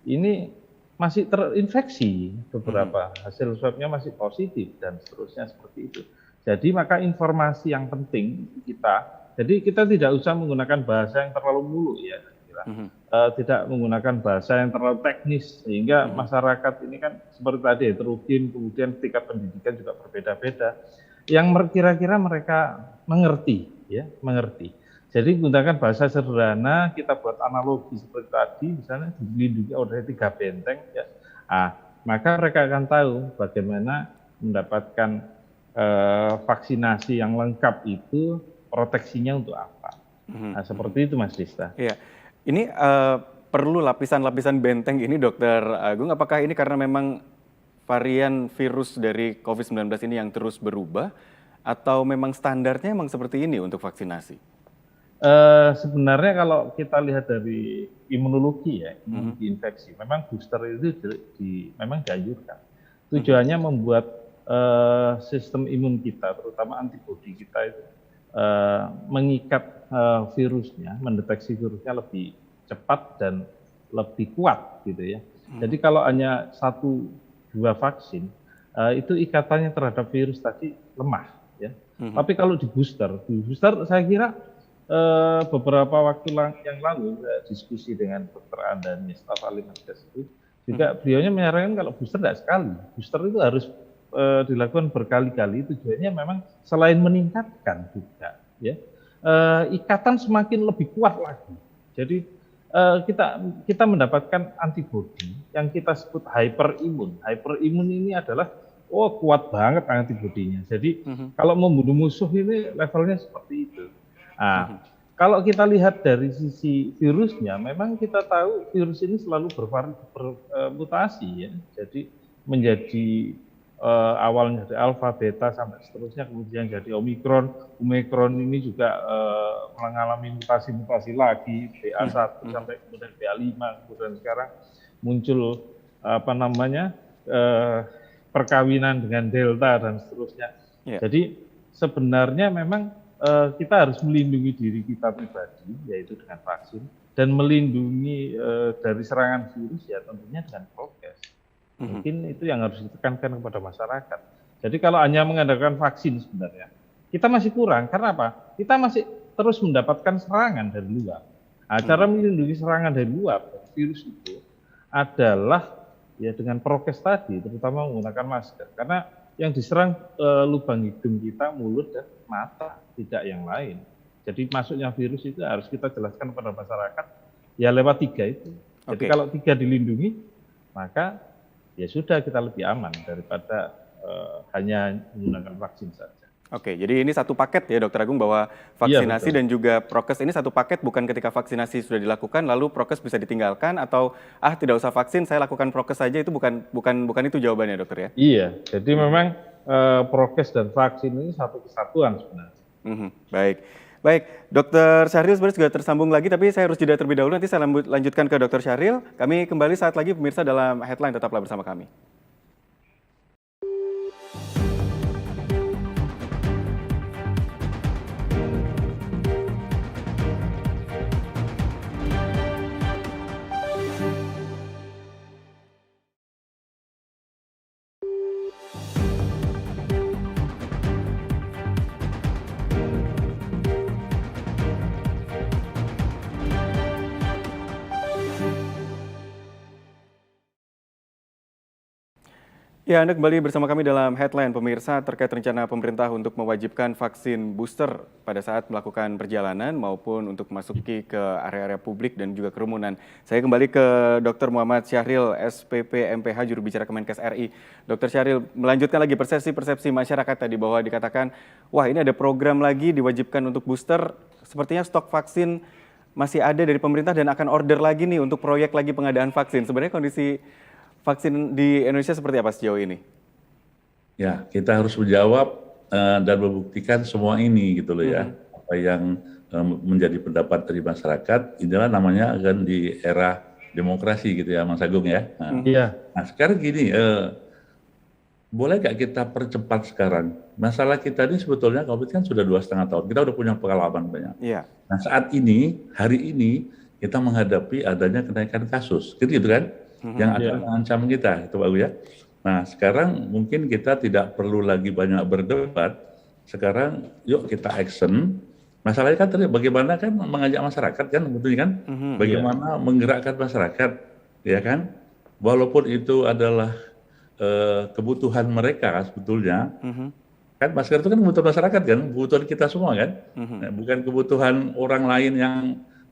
ini masih terinfeksi, beberapa hasil swabnya masih positif dan seterusnya seperti itu. Jadi maka informasi yang penting kita Jadi kita tidak usah menggunakan bahasa yang terlalu muluk ya, saya kira. Tidak menggunakan bahasa yang terlalu teknis sehingga masyarakat ini kan seperti tadi heterogen, kemudian tingkat pendidikan juga berbeda-beda. Yang kira-kira mereka mengerti, ya, mengerti. Jadi menggunakan bahasa sederhana, kita buat analogi seperti tadi, misalnya dilindungi oleh 3 benteng, ya. Maka mereka akan tahu bagaimana mendapatkan vaksinasi yang lengkap itu, proteksinya untuk apa. Nah, seperti itu Mas Dista. Iya, ini perlu lapisan-lapisan benteng ini Dokter Agung, apakah ini karena memang varian virus dari COVID-19 ini yang terus berubah, atau memang standarnya memang seperti ini untuk vaksinasi? Sebenarnya kalau kita lihat dari imunologi ya, imunologi infeksi, memang booster itu memang dianjurkan. Tujuannya membuat sistem imun kita, terutama antibodi kita itu mengikat virusnya, mendeteksi virusnya lebih cepat dan lebih kuat gitu ya. Jadi kalau hanya 1-2 vaksin, itu ikatannya terhadap virus tadi lemah ya. Tapi kalau di booster saya kira beberapa waktu yang lalu diskusi dengan Dr. Andani, staf ahli Menkes itu juga beliaunya menyarankan kalau booster tidak sekali, booster itu harus dilakukan berkali-kali. Tujuannya memang selain meningkatkan juga, ya, ikatan semakin lebih kuat lagi. Jadi kita mendapatkan antibodi yang kita sebut hyperimun. Hyperimun ini adalah kuat banget antibodinya. Jadi kalau membunuh musuh ini levelnya seperti itu. Kalau kita lihat dari sisi virusnya, memang kita tahu virus ini selalu bermutasi ya. Jadi menjadi awalnya dari alfa, beta sampai seterusnya, kemudian jadi omikron. Omikron ini juga mengalami mutasi-mutasi lagi, BA1 sampai kemudian BA5, kemudian sekarang muncul perkawinan dengan delta dan seterusnya. Jadi sebenarnya memang kita harus melindungi diri kita pribadi, yaitu dengan vaksin, dan melindungi dari serangan virus ya tentunya dengan prokes. Mungkin itu yang harus ditekankan kepada masyarakat. Jadi kalau hanya mengandalkan vaksin sebenarnya, kita masih kurang. Karena apa? Kita masih terus mendapatkan serangan dari luar. Cara melindungi serangan dari luar virus itu adalah ya dengan prokes tadi, terutama menggunakan masker. Karena yang diserang lubang hidung kita, mulut dan mata, tidak yang lain. Jadi masuknya virus itu harus kita jelaskan kepada masyarakat ya lewat 3 itu. Jadi kalau 3 dilindungi, maka ya sudah kita lebih aman daripada hanya menggunakan vaksin saja. Oke, jadi ini satu paket ya Dokter Agung, bahwa vaksinasi dan juga prokes ini satu paket, bukan ketika vaksinasi sudah dilakukan lalu prokes bisa ditinggalkan, atau tidak usah vaksin saya lakukan prokes saja, itu bukan itu jawabannya Dokter ya? Iya, jadi memang prokes dan vaksin ini satu kesatuan sebenarnya. Baik, Dokter Syahril sebenarnya juga tersambung lagi, tapi saya harus jeda terlebih dahulu, nanti saya lanjutkan ke Dokter Syahril. Kami kembali saat lagi pemirsa dalam Headline, tetaplah bersama kami. Ya, Anda kembali bersama kami dalam Headline pemirsa, terkait rencana pemerintah untuk mewajibkan vaksin booster pada saat melakukan perjalanan maupun untuk memasuki ke area-area publik dan juga kerumunan. Saya kembali ke Dr. Muhammad Syahril, SPP MPH, juru bicara Kemenkes RI. Dr. Syahril, melanjutkan lagi persepsi masyarakat tadi bahwa dikatakan, wah ini ada program lagi diwajibkan untuk booster, sepertinya stok vaksin masih ada dari pemerintah dan akan order lagi nih untuk proyek lagi pengadaan vaksin. Sebenarnya kondisi vaksin di Indonesia seperti apa sejauh ini? Ya, kita harus menjawab dan membuktikan semua ini gitu loh ya. Apa yang menjadi pendapat dari masyarakat, inilah namanya akan di era demokrasi gitu ya Mas Agung ya. Nah sekarang gini, boleh nggak kita percepat sekarang? Masalah kita ini sebetulnya COVID kan sudah 2,5 tahun, kita udah punya pengalaman banyak. Nah saat ini, hari ini, kita menghadapi adanya kenaikan kasus, gitu kan? Yang akan mengancam kita, itu Pak Agung ya. Nah sekarang mungkin kita tidak perlu lagi banyak berdebat, sekarang yuk kita action, Masalahnya kan tadi bagaimana kan mengajak masyarakat kan sebetulnya kan, bagaimana menggerakkan masyarakat, ya kan? Walaupun itu adalah kebutuhan mereka sebetulnya, kan masker itu kan kebutuhan masyarakat kan, kebutuhan kita semua kan, nah, bukan kebutuhan orang lain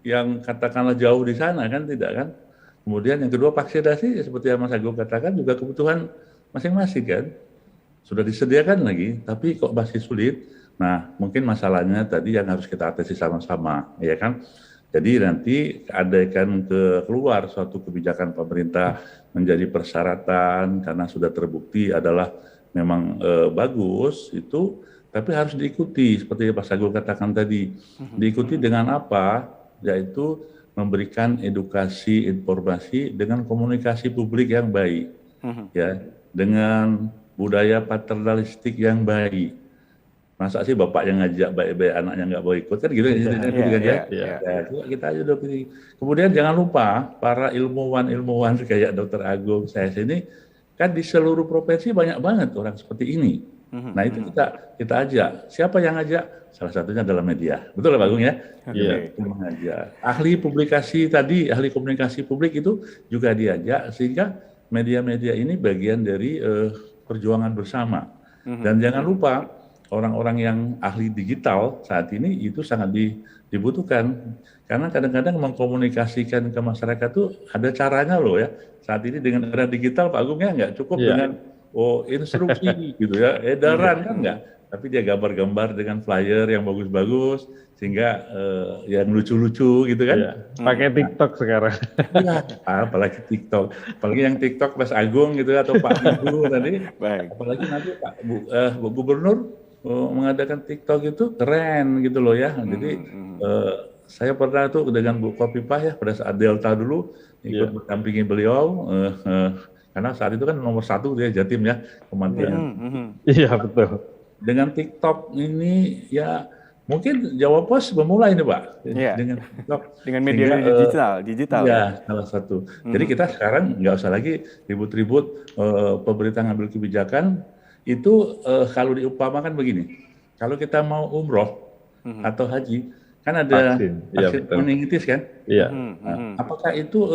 yang katakanlah jauh di sana kan, tidak kan. Kemudian yang kedua vaksinasi seperti yang Mas Agung katakan juga kebutuhan masing-masing kan, sudah disediakan lagi, tapi kok masih sulit. Nah, mungkin masalahnya tadi yang harus kita atasi sama-sama, ya kan. Jadi nanti keandaikan keluar suatu kebijakan pemerintah menjadi persyaratan karena sudah terbukti adalah memang bagus itu, tapi harus diikuti seperti Pak Sagung katakan tadi. Diikuti dengan apa? Yaitu memberikan edukasi, informasi dengan komunikasi publik yang baik, ya, dengan budaya paternalistik yang baik. Masa sih bapak yang ngajak baik-baik anaknya nggak mau ikut kan gitu ya. Kita aja udah pilih. Kemudian jangan lupa para ilmuwan kayak Dr. Agung saya sini kan di seluruh provinsi banyak banget orang seperti ini. Nah itu kita ajak. Siapa yang ngajak? Salah satunya adalah media. Betul lah Pak Agung ya? Iya. Mengajak. Ahli publikasi tadi, ahli komunikasi publik itu juga diajak sehingga media-media ini bagian dari perjuangan bersama. Dan jangan lupa orang-orang yang ahli digital saat ini itu sangat dibutuhkan karena kadang-kadang mengkomunikasikan ke masyarakat tuh ada caranya loh ya. Saat ini dengan era digital Pak Agung ya nggak cukup dengan instruksi gitu ya, edaran kan nggak, tapi dia gambar-gambar dengan flyer yang bagus-bagus sehingga yang lucu-lucu gitu kan. Pakai TikTok sekarang. Ya, apalagi TikTok, apalagi yang TikTok Mas Agung gitu atau Pak Ibu tadi. Apalagi nanti Pak Gubernur mengadakan TikTok itu keren gitu loh ya. Jadi saya pernah tuh dengan Bu Kopipah ya pada saat Delta dulu ikut mendampingi beliau karena saat itu kan nomor 1 dia Jatim ya kementerian. Iya betul. Dengan TikTok ini ya mungkin Jawa Pos memulai nih Pak dengan TikTok. Dengan media digital. Ya salah satu. Jadi kita sekarang nggak usah lagi ribut-ribut pemerintah ngambil kebijakan. Itu kalau diumpamakan begini, kalau kita mau umroh atau haji, kan ada vaksin meningitis kan? Iya. Apakah itu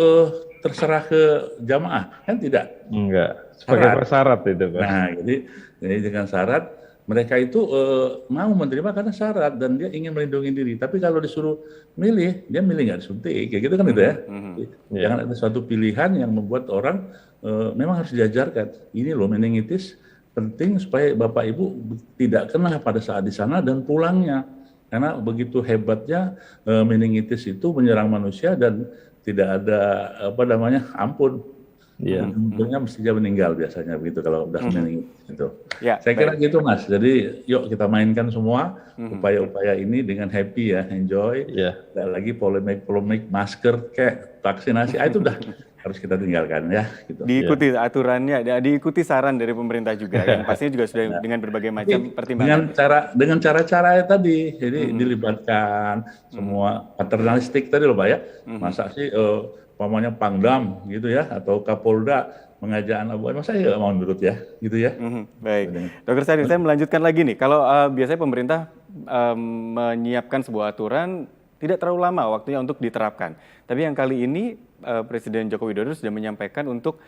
terserah ke jamaah? Kan tidak. Enggak, sebagai persyarat itu Pak. Nah, jadi dengan syarat, mereka itu mau menerima karena syarat dan dia ingin melindungi diri. Tapi kalau disuruh milih, dia milih nggak disuntik, kayak gitu kan itu ya. Jangan ada suatu pilihan yang membuat orang memang harus diajarkan. Ini loh meningitis, penting supaya Bapak Ibu tidak kena pada saat di sana dan pulangnya. Karena begitu hebatnya meningitis itu menyerang manusia dan tidak ada ampun. Untungnya mestinya meninggal biasanya begitu kalau udah meningitis itu. Saya kira gitu Mas. Jadi yuk kita mainkan semua upaya-upaya ini dengan happy ya, enjoy. Tidak lagi polemik masker kayak vaksinasi itu udah harus kita tinggalkan ya. Gitu. Diikuti aturannya, diikuti saran dari pemerintah juga, yang pastinya juga sudah dengan berbagai macam pertimbangan. Dengan cara-cara tadi, jadi dilibatkan semua paternalistik tadi loh Pak ya. Masa sih pamanya Pangdam gitu ya, atau Kapolda mengajak anak buah, masa ya mau nurut ya, gitu ya. Baik, Dokter Syaril, saya melanjutkan lagi nih. Kalau biasanya pemerintah menyiapkan sebuah aturan tidak terlalu lama waktunya untuk diterapkan. Tapi yang kali ini Presiden Joko Widodo sudah menyampaikan untuk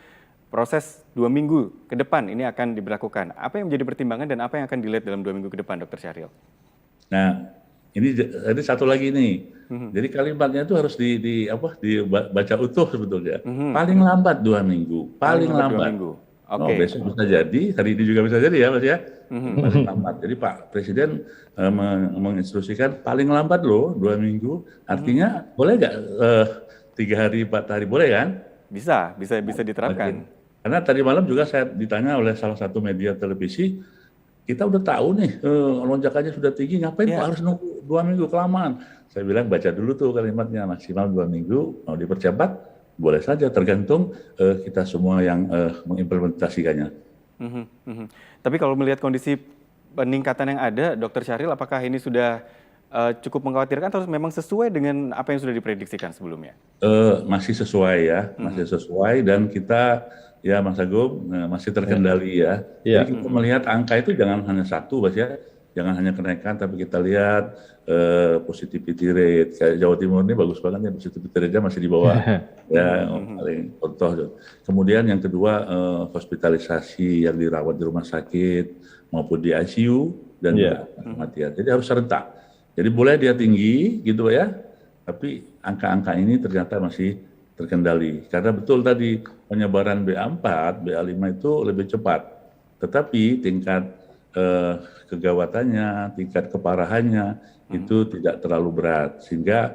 proses 2 minggu ke depan ini akan diberlakukan. Apa yang menjadi pertimbangan dan apa yang akan dilihat dalam 2 minggu ke depan, Dokter Syaril? Nah, ini jadi satu lagi nih. Jadi kalimatnya itu harus dibaca utuh sebetulnya. Paling lambat 2 minggu. Paling lambat. 2 minggu. Besok bisa jadi, hari ini juga bisa jadi ya Mas ya. Paling lambat. Jadi Pak Presiden menginstruksikan paling lambat loh 2 minggu. Artinya boleh nggak 3 hari, 4 hari boleh kan? Bisa diterapkan. Karena tadi malam juga saya ditanya oleh salah satu media televisi, kita udah tahu nih lonjakannya sudah tinggi, ngapain Pak harus nunggu 2 minggu kelamaan? Saya bilang baca dulu tuh kalimatnya, maksimal 2 minggu, mau dipercepat boleh saja, tergantung kita semua yang mengimplementasikannya. Tapi kalau melihat kondisi peningkatan yang ada, Dokter Syaril, apakah ini sudah cukup mengkhawatirkan atau memang sesuai dengan apa yang sudah diprediksikan sebelumnya? Masih sesuai ya, masih sesuai dan kita ya Mas Agung masih terkendali ya. Jadi kita melihat angka itu jangan hanya 1 Mas ya, jangan hanya kenaikan, tapi kita lihat positivity rate. Kayak Jawa Timur ini bagus banget ya, positivity rate-nya masih di bawah. Ya, paling contoh. Kemudian yang kedua, hospitalisasi yang dirawat di rumah sakit maupun di ICU dan juga kematian. Jadi harus serentak. Jadi boleh dia tinggi gitu ya, tapi angka-angka ini ternyata masih terkendali. Karena betul tadi penyebaran BA4, BA5 itu lebih cepat. Tetapi tingkat kegawatannya, tingkat keparahannya itu tidak terlalu berat. Sehingga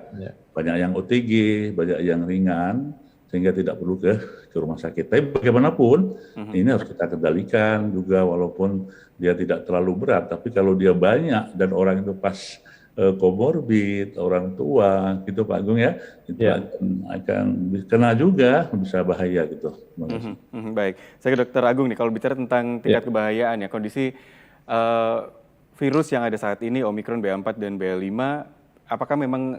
banyak yang OTG, banyak yang ringan, sehingga tidak perlu ke rumah sakit. Tapi bagaimanapun, ini harus kita kendalikan juga walaupun dia tidak terlalu berat. Tapi kalau dia banyak dan orang itu pas komorbid, orang tua, gitu Pak Agung ya, itu akan kena juga, bisa bahaya gitu. Baik, saya ke Dr. Agung nih, kalau bicara tentang tingkat kebahayaan ya, kondisi virus yang ada saat ini, Omikron, BA4 dan BA5, apakah memang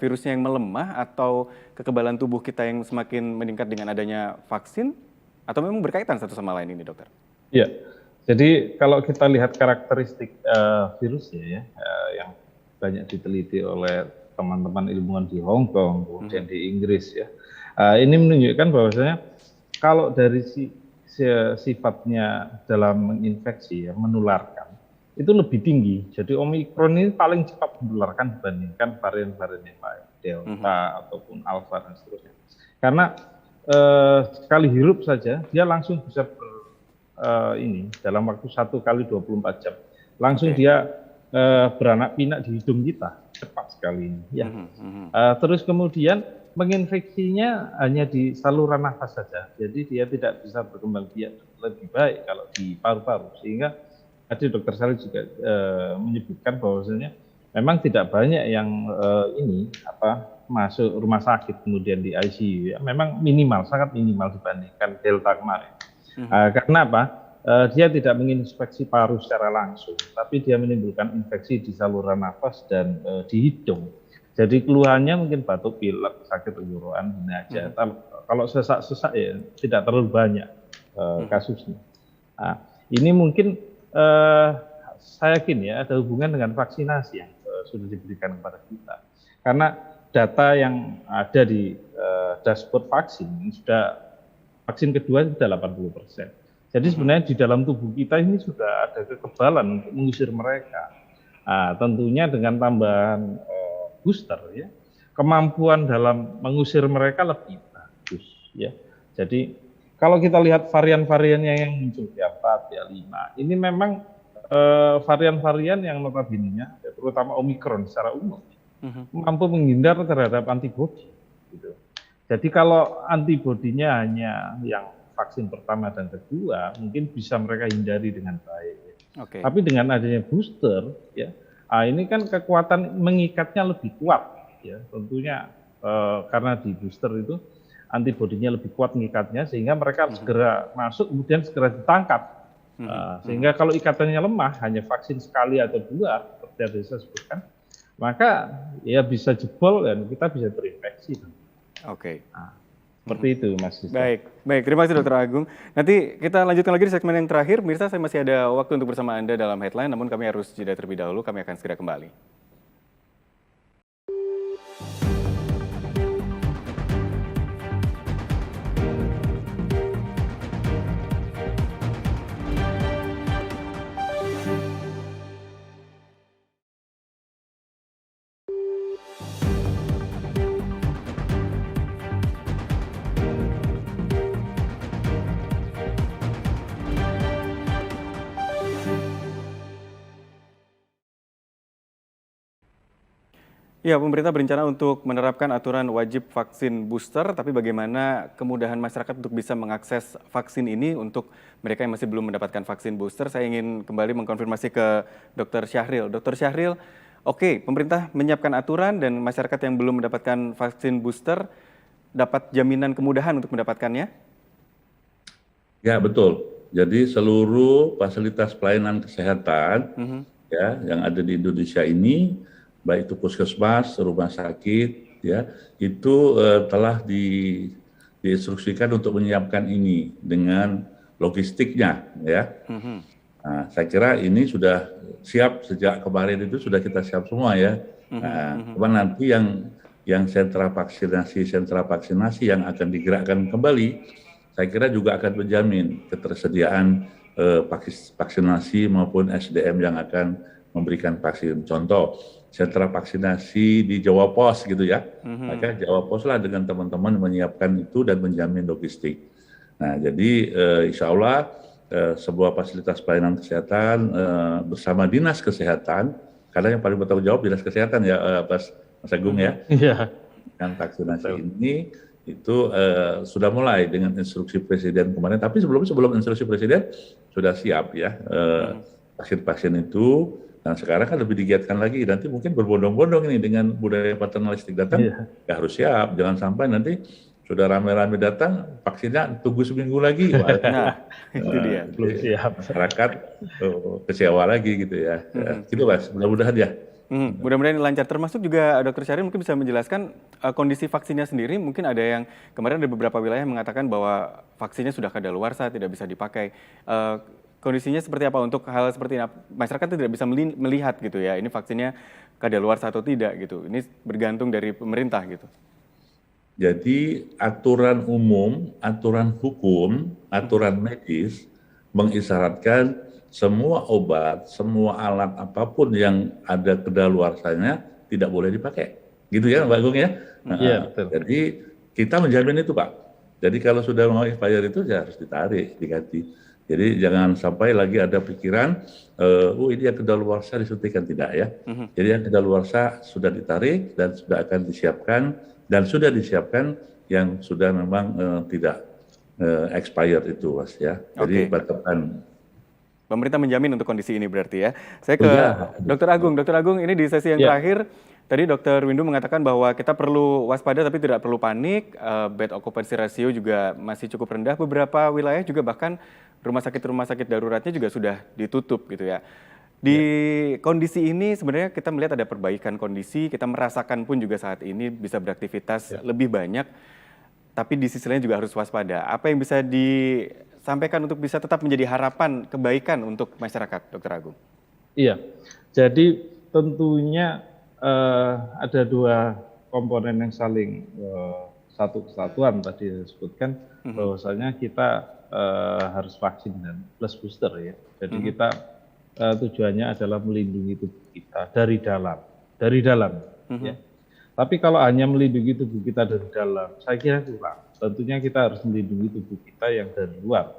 virusnya yang melemah atau kekebalan tubuh kita yang semakin meningkat dengan adanya vaksin, atau memang berkaitan satu sama lain ini, dokter? Iya. Jadi kalau kita lihat karakteristik virusnya ya, yang banyak diteliti oleh teman-teman ilmuwan di Hong Kong, kemudian di Inggris ya, ini menunjukkan bahwasanya kalau dari sifatnya dalam menginfeksi ya, menularkan, itu lebih tinggi. Jadi Omikron ini paling cepat menularkan dibandingkan varian-varian yang lain, Delta ataupun Alpha dan seterusnya. Karena sekali hirup saja dia langsung bisa dalam waktu 1 kali 24 jam langsung dia beranak pinak di hidung kita, cepat sekali ini ya. Terus kemudian menginfeksinya hanya di saluran nafas saja, jadi dia tidak bisa berkembang biak lebih baik kalau di paru-paru. Sehingga tadi Dr. Salih juga menyebutkan bahwasanya memang tidak banyak yang masuk rumah sakit kemudian di ICU ya, memang minimal, sangat minimal dibandingkan Delta kemarin. Karena apa? Dia tidak menginfeksi paru secara langsung, tapi dia menimbulkan infeksi di saluran nafas dan di hidung. Jadi keluhannya mungkin batuk, pilek, sakit tenggorokan, ini aja. Kalau sesak-sesak ya tidak terlalu banyak kasusnya. Nah, ini mungkin saya yakin ya ada hubungan dengan vaksinasi yang sudah diberikan kepada kita. Karena data yang ada di dashboard vaksin sudah vaksin kedua sudah 80%. Jadi sebenarnya di dalam tubuh kita ini sudah ada kekebalan untuk mengusir mereka. Nah, tentunya dengan tambahan booster ya, kemampuan dalam mengusir mereka lebih bagus ya. Jadi kalau kita lihat varian-variannya yang muncul BA4, BA5, ini memang varian-varian yang notabene-nya, terutama Omikron secara umum, mampu menghindar terhadap antibodi. Gitu. Jadi kalau antibodinya hanya yang vaksin pertama dan kedua, mungkin bisa mereka hindari dengan baik. Tapi dengan adanya booster, ya, ini kan kekuatan mengikatnya lebih kuat, ya. Tentunya karena di booster itu antibodinya lebih kuat mengikatnya, sehingga mereka segera masuk, kemudian segera ditangkap. Sehingga kalau ikatannya lemah, hanya vaksin sekali atau dua, seperti yang saya sebutkan, maka ya bisa jebol dan kita bisa terinfeksi. Seperti itu, Mas. Baik, terima kasih Dr. Agung. Nanti kita lanjutkan lagi di segmen yang terakhir. Mirsa, saya masih ada waktu untuk bersama Anda dalam headline, namun kami harus jeda terlebih dahulu. Kami akan segera kembali. Ya, pemerintah berencana untuk menerapkan aturan wajib vaksin booster, tapi bagaimana kemudahan masyarakat untuk bisa mengakses vaksin ini untuk mereka yang masih belum mendapatkan vaksin booster? Saya ingin kembali mengkonfirmasi ke Dr. Syahril. Dr. Syahril, pemerintah menyiapkan aturan dan masyarakat yang belum mendapatkan vaksin booster dapat jaminan kemudahan untuk mendapatkannya? Ya, betul. Jadi seluruh fasilitas pelayanan kesehatan yang ada di Indonesia ini, baik itu puskesmas, rumah sakit, ya, itu telah diinstruksikan untuk menyiapkan ini dengan logistiknya, ya. Nah, saya kira ini sudah siap sejak kemarin, itu sudah kita siap semua ya. Nah, cuman nanti yang sentra vaksinasi yang akan digerakkan kembali, saya kira juga akan menjamin ketersediaan vaksinasi maupun SDM yang akan memberikan vaksin. Contoh, sentra vaksinasi di Jawa Pos gitu ya. Maka Jawa Pos lah dengan teman-teman menyiapkan itu dan menjamin logistik. Nah, jadi insya Allah sebuah fasilitas pelayanan kesehatan bersama Dinas Kesehatan, karena yang paling bertanggung jawab Dinas Kesehatan ya, Mas Agung ya. Iya. Dengan vaksinasi ini itu sudah mulai dengan instruksi Presiden kemarin, tapi sebelum instruksi Presiden sudah siap ya vaksin-vaksin itu. Dan sekarang kan lebih digiatkan lagi, nanti mungkin berbondong-bondong ini dengan budaya paternalistik datang, ya harus siap, jangan sampai nanti sudah rame-rame datang, vaksinnya tunggu seminggu lagi. Nah, itu dia. Belum siap. Masyarakat kecewa lagi gitu ya. Gitu Mas, mudah-mudahan ya. Mudah-mudahan lancar. Termasuk juga Dr. Syahrin mungkin bisa menjelaskan kondisi vaksinnya sendiri. Mungkin ada yang kemarin ada beberapa wilayah yang mengatakan bahwa vaksinnya sudah kadaluarsa, tidak bisa dipakai. Kondisinya seperti apa untuk hal seperti ini? Masyarakat tidak bisa melihat gitu ya, ini vaksinnya kadaluarsa atau tidak gitu. Ini bergantung dari pemerintah gitu. Jadi aturan umum, aturan hukum, aturan medis mengisyaratkan semua obat, semua alat apapun yang ada kadaluarsanya tidak boleh dipakai. Gitu ya Mbak Agung ya? Iya, betul. Jadi kita menjamin itu Pak. Jadi kalau sudah mau expired itu ya harus ditarik, diganti. Jadi jangan sampai lagi ada pikiran, ini yang kadaluarsa disuntikan, tidak ya. Jadi yang kadaluarsa sudah ditarik dan sudah akan disiapkan, dan sudah disiapkan yang sudah memang tidak expired itu Mas ya. Jadi batasan. Pemerintah menjamin untuk kondisi ini berarti ya. Saya ke Dr. Agung. Dr. Agung, ini di sesi yang terakhir, tadi Dr. Windu mengatakan bahwa kita perlu waspada tapi tidak perlu panik. Bed occupancy ratio juga masih cukup rendah. Beberapa wilayah juga bahkan rumah sakit daruratnya juga sudah ditutup gitu ya. Di kondisi ini sebenarnya kita melihat ada perbaikan kondisi, kita merasakan pun juga saat ini bisa beraktivitas lebih banyak, tapi di sisi lain juga harus waspada. Apa yang bisa disampaikan untuk bisa tetap menjadi harapan kebaikan untuk masyarakat, Dr. Agung? Iya, jadi tentunya ada dua komponen yang saling satu kesatuan tadi disebutkan, bahwasanya kita harus vaksin dan plus booster ya. Jadi kita tujuannya adalah melindungi tubuh kita dari dalam, ya. Tapi kalau hanya melindungi tubuh kita dari dalam, saya kira kurang. Tentunya kita harus melindungi tubuh kita yang dari luar.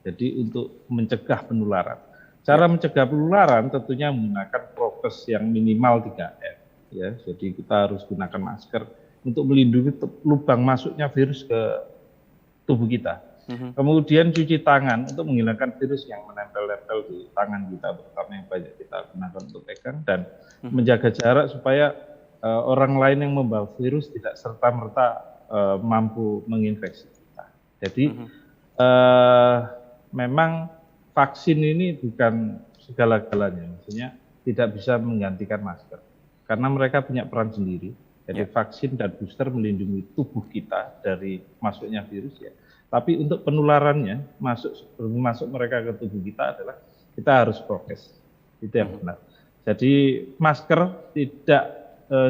Jadi untuk mencegah penularan. Cara mencegah penularan tentunya menggunakan prokes yang minimal 3M. Ya, jadi kita harus gunakan masker untuk melindungi lubang masuknya virus ke tubuh kita. Kemudian cuci tangan untuk menghilangkan virus yang menempel-nempel di tangan kita, terutama yang banyak kita gunakan untuk pegang, dan menjaga jarak supaya orang lain yang membawa virus tidak serta-merta mampu menginfeksi kita. Jadi memang vaksin ini bukan segala-galanya, maksudnya tidak bisa menggantikan masker, karena mereka punya peran sendiri. Jadi vaksin dan booster melindungi tubuh kita dari masuknya virus ya. Tapi untuk penularannya sebelum masuk mereka ke tubuh kita adalah kita harus prokes. Itu yang benar. Jadi masker tidak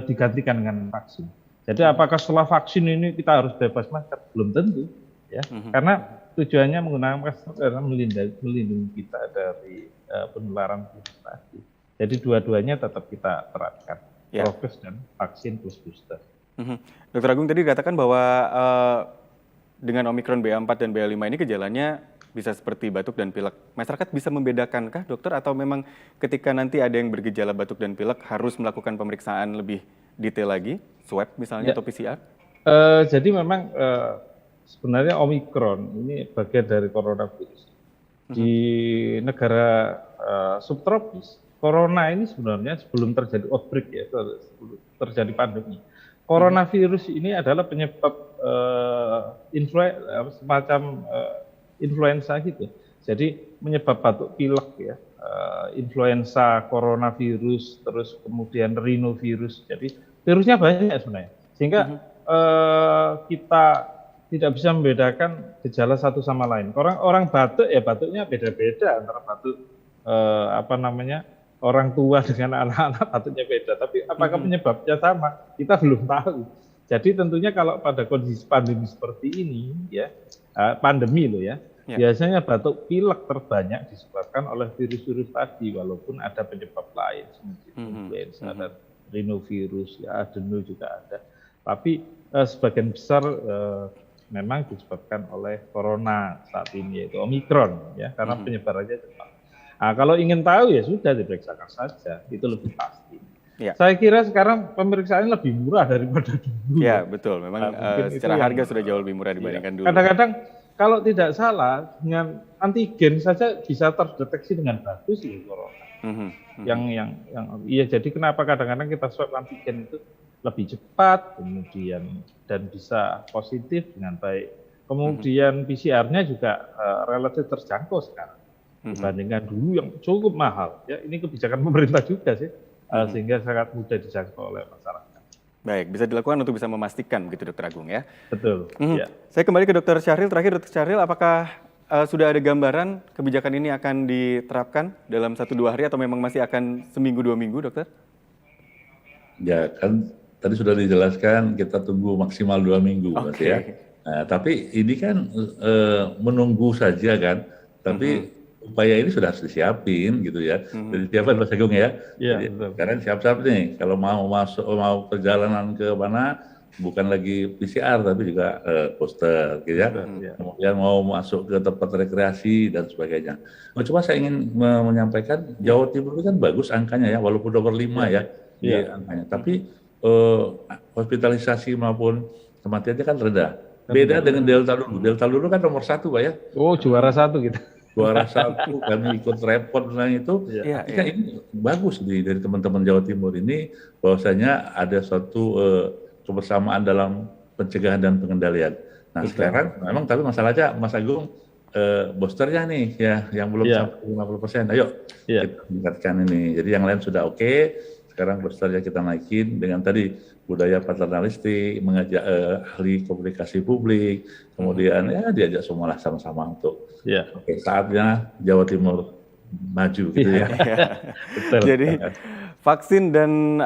digantikan dengan vaksin. Jadi apakah setelah vaksin ini kita harus bebas masker? Belum tentu, ya. Karena tujuannya menggunakan masker adalah melindungi kita dari penularan virus tadi. Jadi dua-duanya tetap kita terapkan, prokes dan vaksin plus booster. Dr. Agung tadi dikatakan bahwa dengan Omikron BA4 dan BA5 ini gejalanya bisa seperti batuk dan pilek. Masyarakat bisa membedakankah dokter, atau memang ketika nanti ada yang bergejala batuk dan pilek harus melakukan pemeriksaan lebih detail lagi, swab misalnya atau PCR? Jadi memang sebenarnya Omikron ini bagian dari coronavirus. Di negara subtropis, corona ini sebenarnya sebelum terjadi outbreak ya, sebelum terjadi pandemi. Coronavirus ini adalah penyebab semacam influenza gitu. Jadi menyebab batuk pilek ya, influenza, coronavirus, terus kemudian rhinovirus. Jadi virusnya banyak sebenarnya. Sehingga kita tidak bisa membedakan gejala satu sama lain. Orang batuk ya batuknya beda-beda antara batuk apa namanya, orang tua dengan anak-anak batuknya beda, tapi apakah penyebabnya sama? Kita belum tahu. Jadi tentunya kalau pada kondisi pandemi seperti ini, ya, pandemi loh ya, biasanya batuk pilek terbanyak disebabkan oleh virus-virus tadi, walaupun ada penyebab lain seperti influenza dan rhinovirus, ya, adeno juga ada. Tapi sebagian besar memang disebabkan oleh corona saat ini, yaitu Omikron, ya, karena penyebarannya cepat. Nah, kalau ingin tahu ya sudah diperiksakan saja, itu lebih pasti. Ya. Saya kira sekarang pemeriksaan lebih murah daripada dulu. Ya, betul. Memang secara harga sudah jauh lebih murah dibandingkan dulu. Kadang-kadang kalau tidak salah dengan antigen saja bisa terdeteksi dengan bagus ya corona. Jadi kenapa kadang-kadang kita swab antigen itu lebih cepat, kemudian dan bisa positif dengan baik. Kemudian PCR-nya juga relatif terjangkau sekarang dibandingkan dulu yang cukup mahal. Ya, ini kebijakan pemerintah juga sih, sehingga sangat mudah dijangkau oleh masyarakat. Baik, bisa dilakukan untuk bisa memastikan begitu Dokter Agung ya. Betul. Ya. Saya kembali ke Dokter Syahril. Terakhir Dokter Syahril, apakah sudah ada gambaran kebijakan ini akan diterapkan dalam 1-2 hari atau memang masih akan seminggu 2 minggu, Dokter? Ya kan tadi sudah dijelaskan kita tunggu maksimal 2 minggu, Mas ya. Nah, tapi ini kan menunggu saja kan. Tapi upaya ini sudah harus disiapin gitu ya. Jadi siapkan Mas Agung ya. Jadi, sekarang siap-siap nih kalau mau perjalanan ke mana bukan lagi PCR tapi juga booster gitu ya. Kemudian mau masuk ke tempat rekreasi dan sebagainya. Nah, cuma saya ingin menyampaikan Jawa Timur itu kan bagus angkanya ya, walaupun nomor 5 ya di angkanya. Tapi hospitalisasi maupun kematiannya kan rendah. Beda dengan Delta dulu. Delta dulu kan nomor 1 Pak ya. Oh, juara 1 kita. Juara 1, kami ikut repot tentang itu. Ini bagus dari teman-teman Jawa Timur ini bahwasanya ada suatu kebersamaan dalam pencegahan dan pengendalian. Nah sekarang memang tapi masalahnya Mas Agung boosternya nih ya yang belum sampai 50%. Ayo kita tingkatkan ini. Jadi yang lain sudah oke. Sekarang boosternya kita naikin dengan tadi budaya paternalistik, mengajak ahli komunikasi publik, kemudian ya diajak semualah sama-sama untuk saatnya Jawa Timur maju gitu ya. Betul. Jadi vaksin dan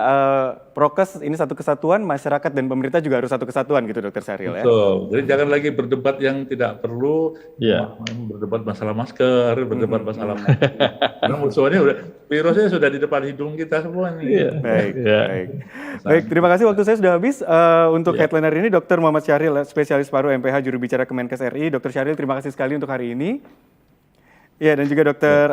prokes ini satu kesatuan, masyarakat dan pemerintah juga harus satu kesatuan gitu Dokter Syahril ya. Betul. Jadi jangan lagi berdebat yang tidak perlu, berdebat masalah masker, berdebat masalah karena musuhnya virusnya sudah di depan hidung kita semua nih. Baik, terima kasih waktu saya sudah habis. Untuk headline hari ini Dr. Muhammad Syahril, spesialis paru MPH juru bicara Kemenkes RI. Dr. Syahril, terima kasih sekali untuk hari ini. Ya, dan juga Dr.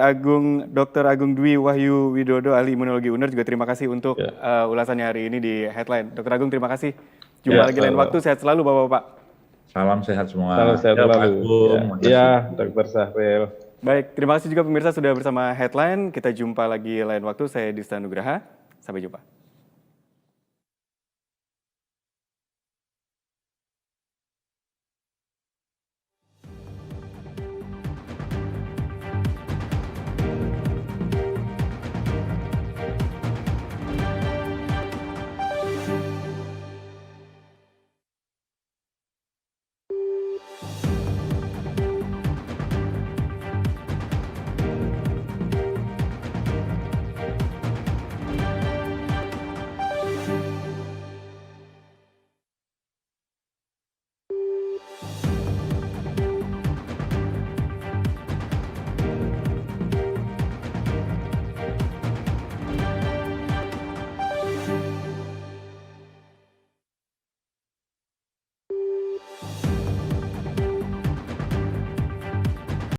Agung Dwi Wahyu Widodo, ahli imunologi UNER, juga terima kasih untuk ulasannya hari ini di Headline. Dr. Agung, terima kasih. Jumpa lagi lain waktu, sehat selalu Bapak-Bapak. Salam sehat semua. Salam sehat selalu. Ya, Dr. Syahril. Baik, terima kasih juga pemirsa sudah bersama Headline. Kita jumpa lagi lain waktu, saya Dista Nugraha. Sampai jumpa.